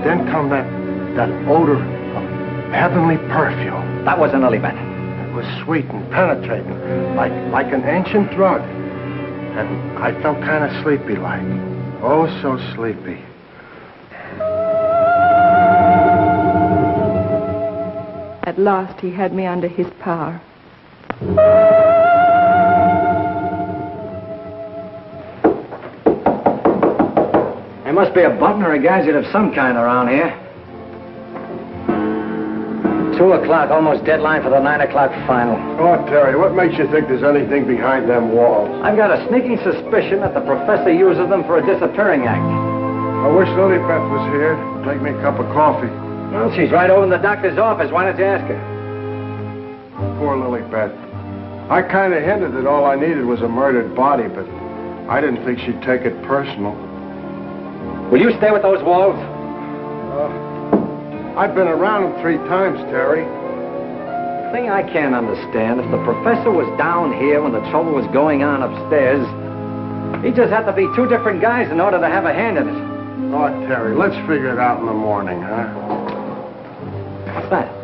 Then come that odor of heavenly perfume. That was an lily pad. It was sweet and penetrating, like an ancient drug. And I felt kind of sleepy-like. Oh, so sleepy. At last, he had me under his power. There must be a button or a gadget of some kind around here. 2 o'clock, almost deadline for the 9 o'clock final. Oh, Terry, what makes you think there's anything behind them walls? I've got a sneaking suspicion that the professor uses them for a disappearing act. I wish Lilybeth was here. Make me a cup of coffee. Well, she's right over in the doctor's office. Why don't you ask her? Poor Lilybeth. I kind of hinted that all I needed was a murdered body, but I didn't think she'd take it personal. Will you stay with those walls? I've been around them 3 times, Terry. The thing I can't understand, if the professor was down here when the trouble was going on upstairs, he just had to be 2 different guys in order to have a hand in it. Oh, Terry, let's figure it out in the morning, huh? What's that?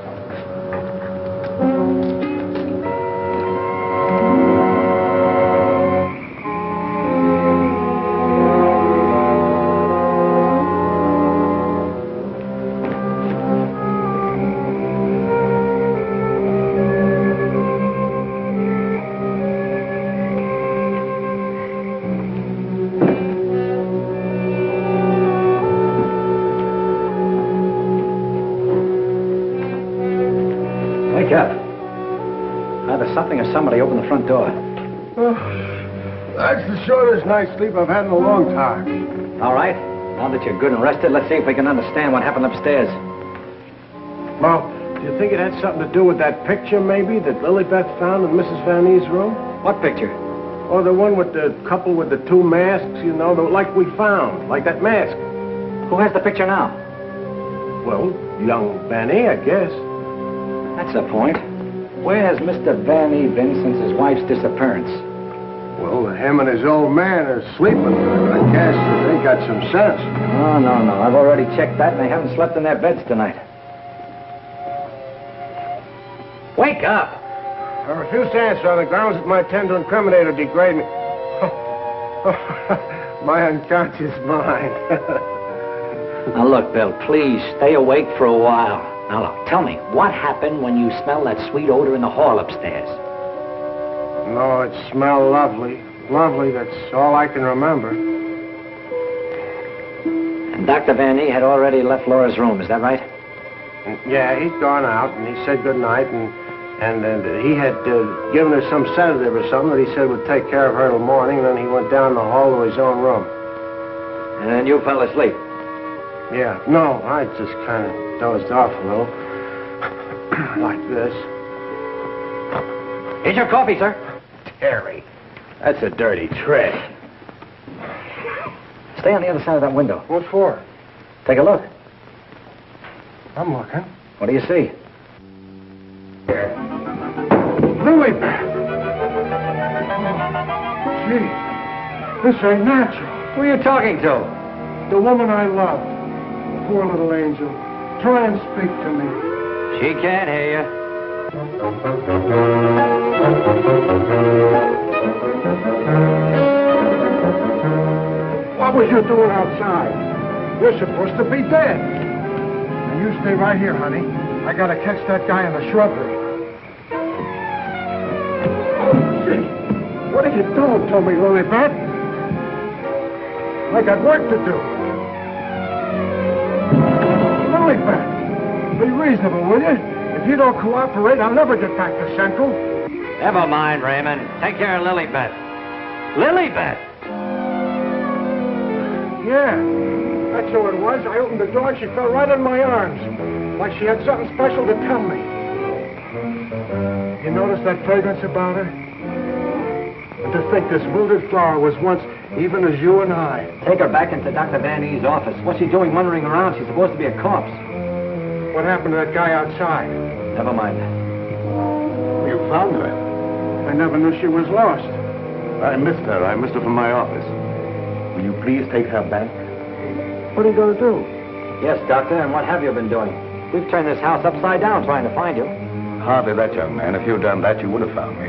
Wake up. Either something or somebody opened the front door. Oh, that's the shortest night's sleep I've had in a long time. All right. Now that you're good and rested, let's see if we can understand what happened upstairs. Well, do you think it had something to do with that picture, maybe, that Lilybeth found in Mrs. Van E's room? What picture? Oh, the one with the couple with the 2 masks, you know, like we found, like that mask. Who has the picture now? Well, young Van E, I guess. That's the point. Where has Mr. Van E been since his wife's disappearance? Well, him and his old man are sleeping. I guess they got some sense. Oh, no. I've already checked that, and they haven't slept in their beds tonight. Wake up! I refuse to answer on the grounds that my attempt to incriminate or degrade me. My unconscious mind. Now, look, Bill, please stay awake for a while. Now, look, tell me, what happened when you smelled that sweet odor in the hall upstairs? No, it smelled lovely. Lovely, that's all I can remember. And Dr. Van E had already left Laura's room, is that right? Yeah, he'd gone out, and he said good night, and he had given her some sedative or something that he said would take care of her till morning, and then he went down the hall to his own room. And then you fell asleep? Yeah, no, I just kind of dozed off a little. Like this. Here's your coffee, sir. Terry, that's a dirty trick. Stay on the other side of that window. What for? Take a look. I'm looking. What do you see? Lily Beth! Gee, this ain't natural. Who are you talking to? The woman I love. Poor little angel. Try and speak to me. She can't hear you. What was you doing outside? You're supposed to be dead. Now you stay right here, honey. I gotta catch that guy in the shrubbery. Gee, what are you doing to me, Lilybeth? I got work to do. Lilybeth, be reasonable, will you? If you don't cooperate, I'll never get back to Central. Never mind, Raymond. Take care of Lilybeth. Lilybeth! Yeah, that's who it was. I opened the door and she fell right in my arms. Like she had something special to tell me. You notice that fragrance about her? And to think this wilted flower was once even as you and I. Take her back into Dr. Van E's office. What's she doing wandering around? She's supposed to be a corpse. What happened to that guy outside? Never mind. You found her. I never knew she was lost. I missed her. I missed her from my office. Will you please take her back? What are you going to do? Yes, Doctor, and what have you been doing? We've turned this house upside down trying to find you. Hardly that, young man. If you'd done that, you would have found me.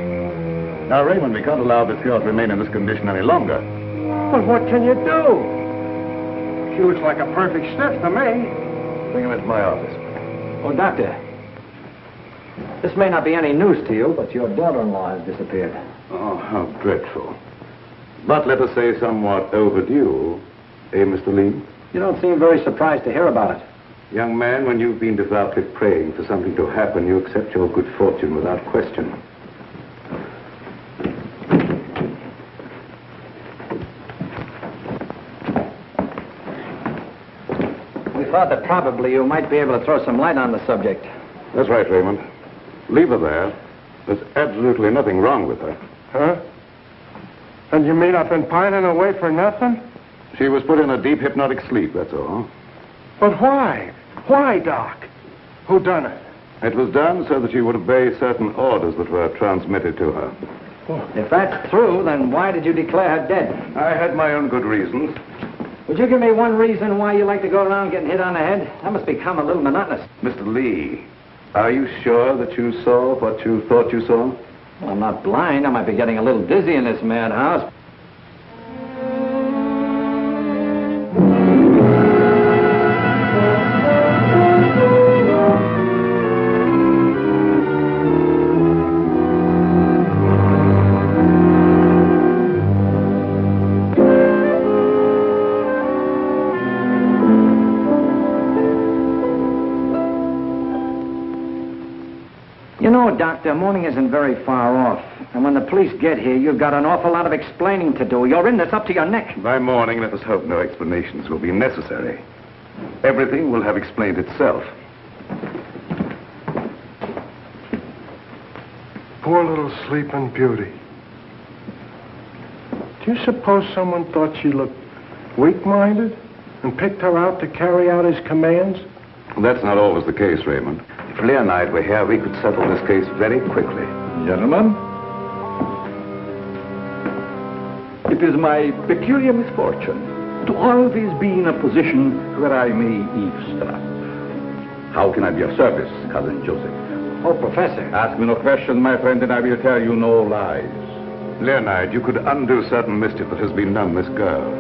Now, Raymond, we can't allow this girl to remain in this condition any longer. But what can you do? She looks like a perfect stiff to me. Bring him into my office. Oh, Doctor, this may not be any news to you, but your daughter-in-law has disappeared. Oh, how dreadful. But let us say somewhat overdue, eh, Mr. Lee? You don't seem very surprised to hear about it. Young man, when you've been devoutly praying for something to happen, you accept your good fortune without question. We thought that probably you might be able to throw some light on the subject. That's right, Raymond. Leave her there. There's absolutely nothing wrong with her. Huh? And you mean I've been pining away for nothing? She was put in a deep hypnotic sleep, that's all. But why? Why, Doc? Who done it? It was done so that she would obey certain orders that were transmitted to her. If that's true, then why did you declare her dead? I had my own good reasons. Would you give me one reason why you like to go around getting hit on the head? That must become a little monotonous. Mr. Lee, are you sure that you saw what you thought you saw? Well, I'm not blind. I might be getting a little dizzy in this madhouse. You know, Doctor, morning isn't very far off. And when the police get here, you've got an awful lot of explaining to do. You're in this up to your neck. By morning, let us hope no explanations will be necessary. Everything will have explained itself. Poor little sleeping beauty. Do you suppose someone thought she looked weak-minded and picked her out to carry out his commands? That's not always the case, Raymond. If Leah and I were here, we could settle this case very quickly. Gentlemen, it is my peculiar misfortune to always be in a position where I may eavesdrop. How can I be of service, Cousin Joseph? Oh, Professor. Ask me no questions, my friend, and I will tell you no lies. Leonard, you could undo certain mischief that has been done this girl.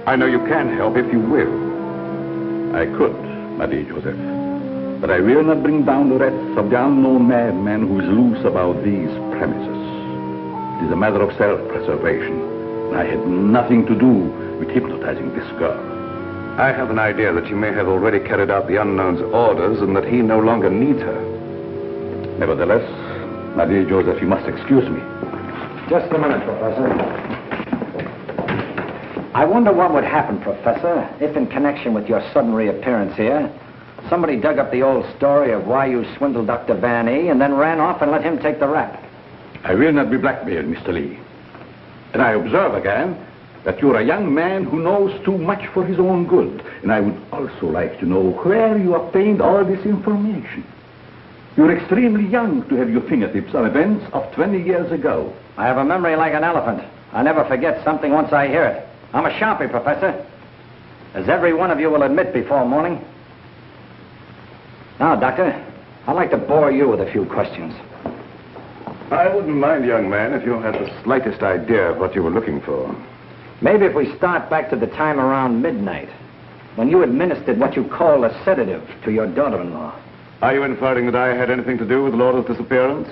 I know you can help if you will. I could, my dear Joseph. But I will not bring down the wrath of the unknown madman who is loose about these premises. It is a matter of self-preservation. I had nothing to do with hypnotizing this girl. I have an idea that you may have already carried out the unknown's orders and that he no longer needs her. Nevertheless, my dear Joseph, you must excuse me. Just a minute, Professor. I wonder what would happen, Professor, if in connection with your sudden reappearance here, somebody dug up the old story of why you swindled Dr. Van E and then ran off and let him take the rap. I will not be blackmailed, Mr. Lee. And I observe again that you're a young man who knows too much for his own good. And I would also like to know where you obtained all this information. You're extremely young to have your fingertips on events of 20 years ago. I have a memory like an elephant. I never forget something once I hear it. I'm a sharpie, Professor. As every one of you will admit before morning. Now, Doctor, I'd like to bore you with a few questions. I wouldn't mind, young man, if you had the slightest idea of what you were looking for. Maybe if we start back to the time around midnight, when you administered what you call a sedative to your daughter-in-law. Are you inferring that I had anything to do with Laura's disappearance?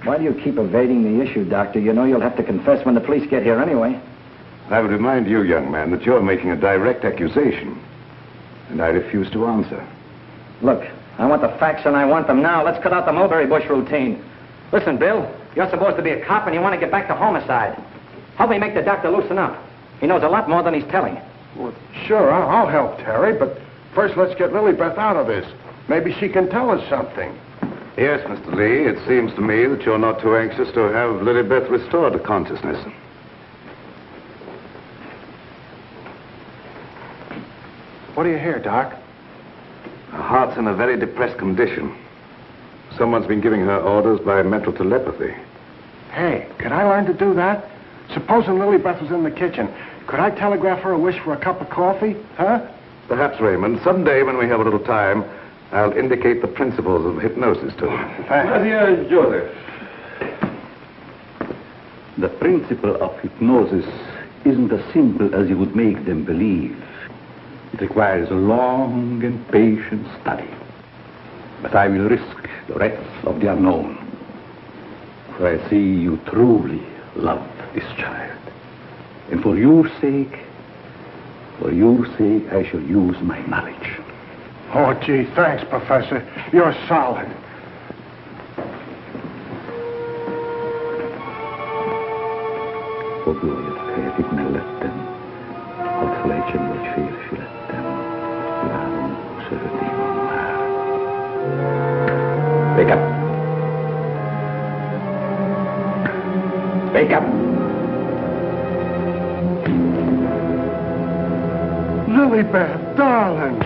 Why do you keep evading the issue, Doctor? You know you'll have to confess when the police get here anyway. I would remind you, young man, that you're making a direct accusation, and I refuse to answer. Look, I want the facts and I want them now. Let's cut out the mulberry bush routine. Listen, Bill, you're supposed to be a cop and you want to get back to homicide. Help me make the doctor loosen up. He knows a lot more than he's telling. Well, sure, I'll help Terry, but first let's get Lilybeth out of this. Maybe she can tell us something. Yes, Mr. Lee, it seems to me that you're not too anxious to have Lilybeth restored to consciousness. What do you hear, Doc? Her heart's in a very depressed condition. Someone's been giving her orders by mental telepathy. Hey, could I learn to do that? Supposing Lilybeth was in the kitchen, could I telegraph her a wish for a cup of coffee? Huh? Perhaps, Raymond, someday when we have a little time, I'll indicate the principles of hypnosis to her. My dear Joseph, the principle of hypnosis isn't as simple as you would make them believe. It requires a long and patient study. But I will risk the rest of the unknown. For I see you truly love this child. And for your sake, I shall use my knowledge. Oh, gee, thanks, Professor. You're solid. Wake up. Wake up. Lilybeth, darling.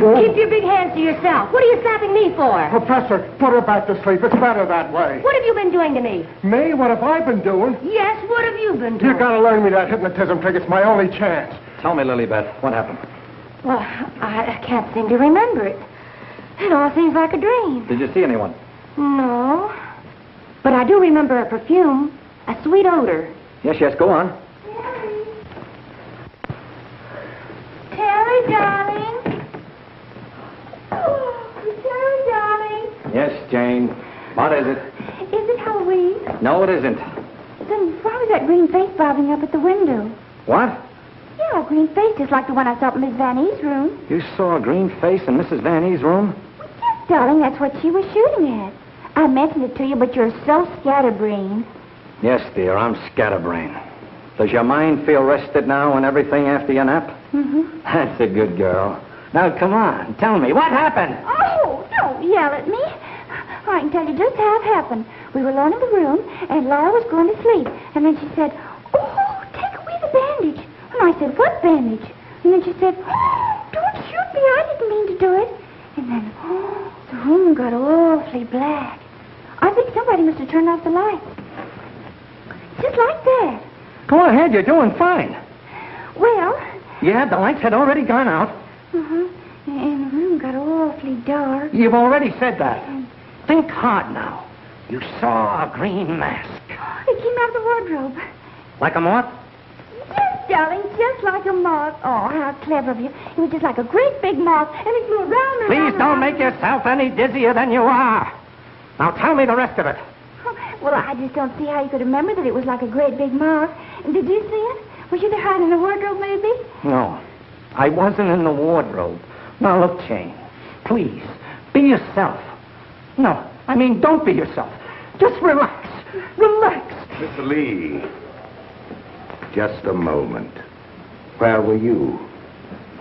Keep your big hands to yourself. What are you slapping me for? Professor, put her back to sleep. It's better that way. What have you been doing to me? Me? What have I been doing? Yes, what have you been doing? You gotta learn me that hypnotism trick. It's my only chance. Tell me, Lilybeth, what happened? Well, I can't seem to remember it. It all seems like a dream. Did you see anyone? No. But I do remember a perfume, a sweet odor. Yes, go on. Terry, darling. Oh, Terry, darling. Yes, Jane. What is it? Is it Halloween? No, it isn't. Then why was that green face bobbing up at the window? What? Yeah, a green face just like the one I saw in Miss Van E's room. You saw a green face in Mrs. Van E's room? Yes, darling, that's what she was shooting at. I mentioned it to you, but you're so scatterbrained. Yes, dear, I'm scatterbrained. Does your mind feel rested now and everything after your nap? Mm-hmm. That's a good girl. Now, come on, tell me, what happened? Oh, don't yell at me. I can tell you just how it happened. We were alone in the room, and Laura was going to sleep. And then she said, oh, take away the bandage. And I said, what bandage? And then she said, oh, don't shoot me. I didn't mean to do it. And then, the room got awfully black. I think somebody must have turned off the lights. Just like that. Go ahead, you're doing fine. Well... Yeah, the lights had already gone out. Uh-huh. And the room got awfully dark. You've already said that. Think hard now. You saw a green mask. It came out of the wardrobe. Like a moth? Yes, darling, just like a moth. Oh, how clever of you. It was just like a great big moth, and it flew around and Please around. don't make yourself any dizzier than you are. Now tell me the rest of it. Well, I just don't see how you could remember that it was like a great big moth. And did you see it? Was you there hiding in the wardrobe, maybe? No, I wasn't in the wardrobe. Now, look, Jane, please, be yourself. No, I mean, don't be yourself. Just relax. Relax. Mr. Lee, just a moment. Where were you?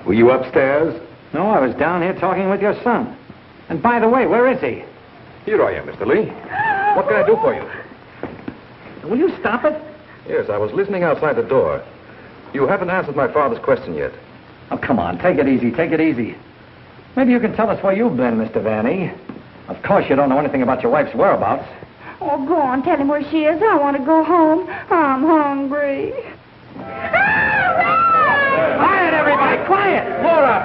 Were you upstairs? No, I was down here talking with your son. And by the way, where is he? Here I am, Mr. Lee. What can I do for you? Will you stop it? Yes, I was listening outside the door. You haven't answered my father's question yet. Oh, come on, take it easy, take it easy. Maybe you can tell us where you've been, Mr. Vanny. Of course you don't know anything about your wife's whereabouts. Oh, go on, tell him where she is. I want to go home. I'm hungry. Quiet, everybody, quiet! Laura!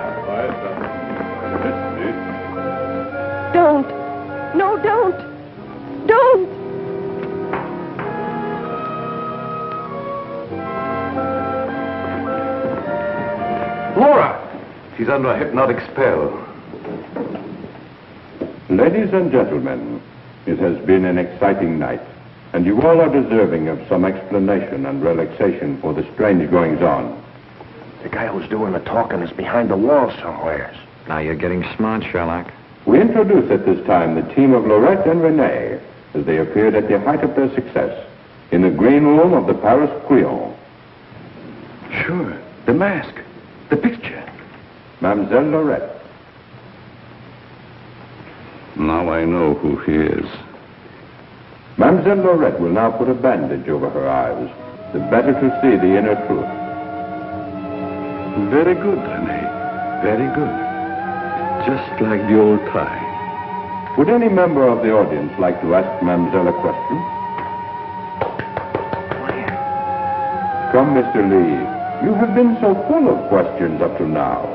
Don't. No, don't. Don't. Laura! She's under a hypnotic spell. Ladies and gentlemen, it has been an exciting night, and you all are deserving of some explanation and relaxation for the strange goings-on. The guy who's doing the talking is behind the wall somewhere. Now you're getting smart, Sherlock. We introduce at this time the team of Lorette and Renee as they appeared at the height of their success in the green room of the Paris Crillon. Sure, the mask, the picture. Mademoiselle Lorette. Now I know who he is. Mademoiselle Lorette will now put a bandage over her eyes, the better to see the inner truth. Very good, Renee. Very good. Just like the old time. Would any member of the audience like to ask Mademoiselle a question? Come, Mr. Lee. You have been so full of questions up to now.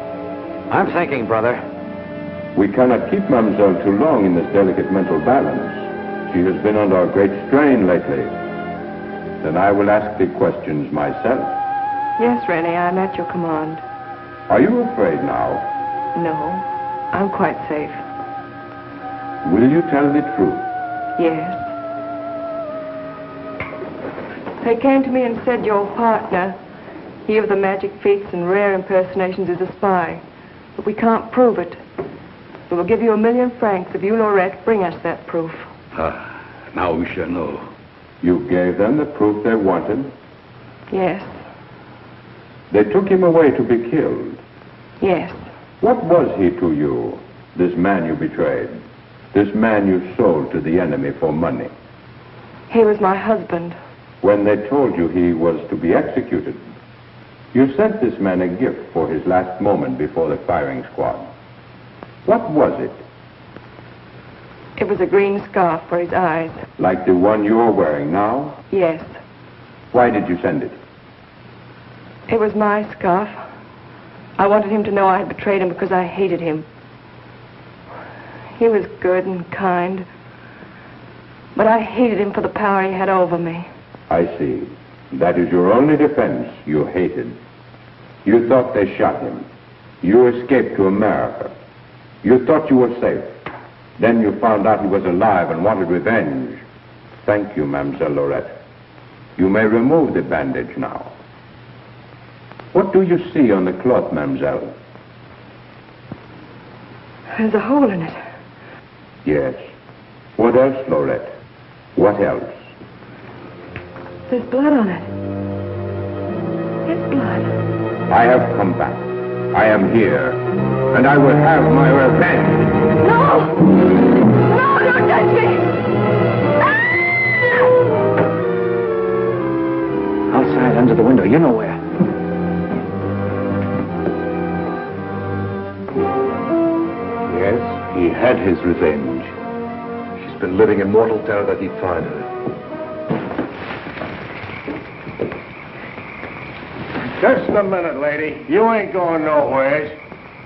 I'm thinking, brother. We cannot keep Mademoiselle too long in this delicate mental balance. She has been under a great strain lately. Then I will ask the questions myself. Yes, Renee, I'm at your command. Are you afraid now? No, I'm quite safe. Will you tell the truth? Yes. They came to me and said your partner, he of the magic feats and rare impersonations, is a spy. But we can't prove it. We will give you 1,000,000 francs if you, Lorette, bring us that proof. Now we shall know. You gave them the proof they wanted? Yes. They took him away to be killed? Yes. What was he to you, this man you betrayed? This man you sold to the enemy for money? He was my husband. When they told you he was to be executed, you sent this man a gift for his last moment before the firing squad. What was it? It was a green scarf for his eyes. Like the one you're wearing now? Yes. Why did you send it? It was my scarf. I wanted him to know I had betrayed him because I hated him. He was good and kind, but I hated him for the power he had over me. I see. That is your only defense. You hated. You thought they shot him. You escaped to America. You thought you were safe. Then you found out he was alive and wanted revenge. Thank you, Mademoiselle Lorette. You may remove the bandage now. What do you see on the cloth, Mademoiselle? There's a hole in it. Yes. What else, Lorette? What else? There's blood on it. It's blood. I have come back. I am here. And I will have my revenge. No! No, don't touch me! Outside, under the window, you know where. Yes, he had his revenge. She's been living in mortal terror that he'd find her. Just a minute, lady. You ain't going nowhere.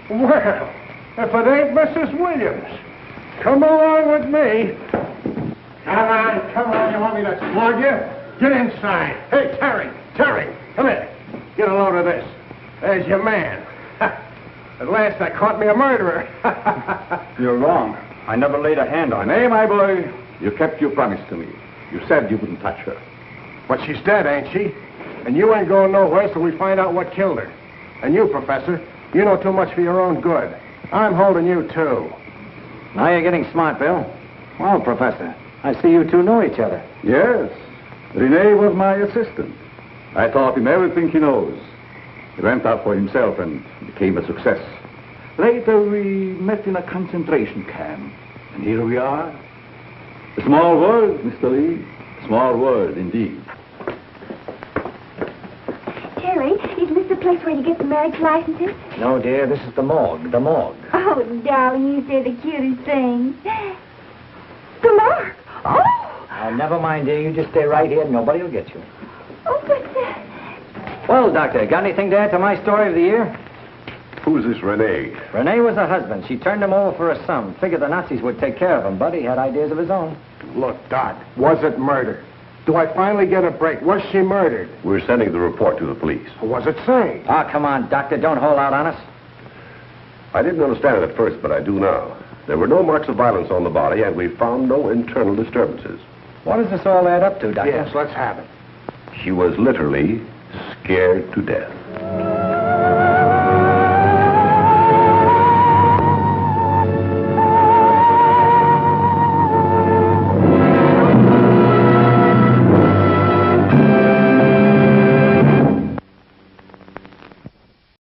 Well, if it ain't Mrs. Williams, come along with me. Come on. You want me to flog you? Get inside. Hey, Terry, come here. Get a load of this. There's your man. At last I caught me a murderer. You're wrong. I never laid a hand on her. Nay, my boy, you kept your promise to me. You said you wouldn't touch her. But she's dead, ain't she? And you ain't going nowhere till we find out what killed her. And you, Professor, you know too much for your own good. I'm holding you, too. Now you're getting smart, Bill. Well, Professor, I see you two know each other. Yes. Renee was my assistant. I taught him everything he knows. He went out for himself and became a success. Later, we met in a concentration camp. And here we are. A small world, Mr. Lee. A small world, indeed. Terry, isn't this the place where you get the marriage licenses? No, dear, this is the morgue. The morgue. Oh, darling, you say the cutest thing. The morgue. Oh! Never mind, dear. You just stay right here and nobody will get you. Oh, but... Well, Doctor, got anything to add to my story of the year? Who's this Renee? Renee was her husband. She turned him over for a sum. Figured the Nazis would take care of him, but he had ideas of his own. Look, Doc, was it murder? Do I finally get a break? Was she murdered? We're sending the report to the police. What was it say? Oh, come on, Doctor. Don't hold out on us. I didn't understand it at first, but I do now. There were no marks of violence on the body, and we found no internal disturbances. What does this all add up to, Doctor? Yes, let's have it. She was literally scared to death.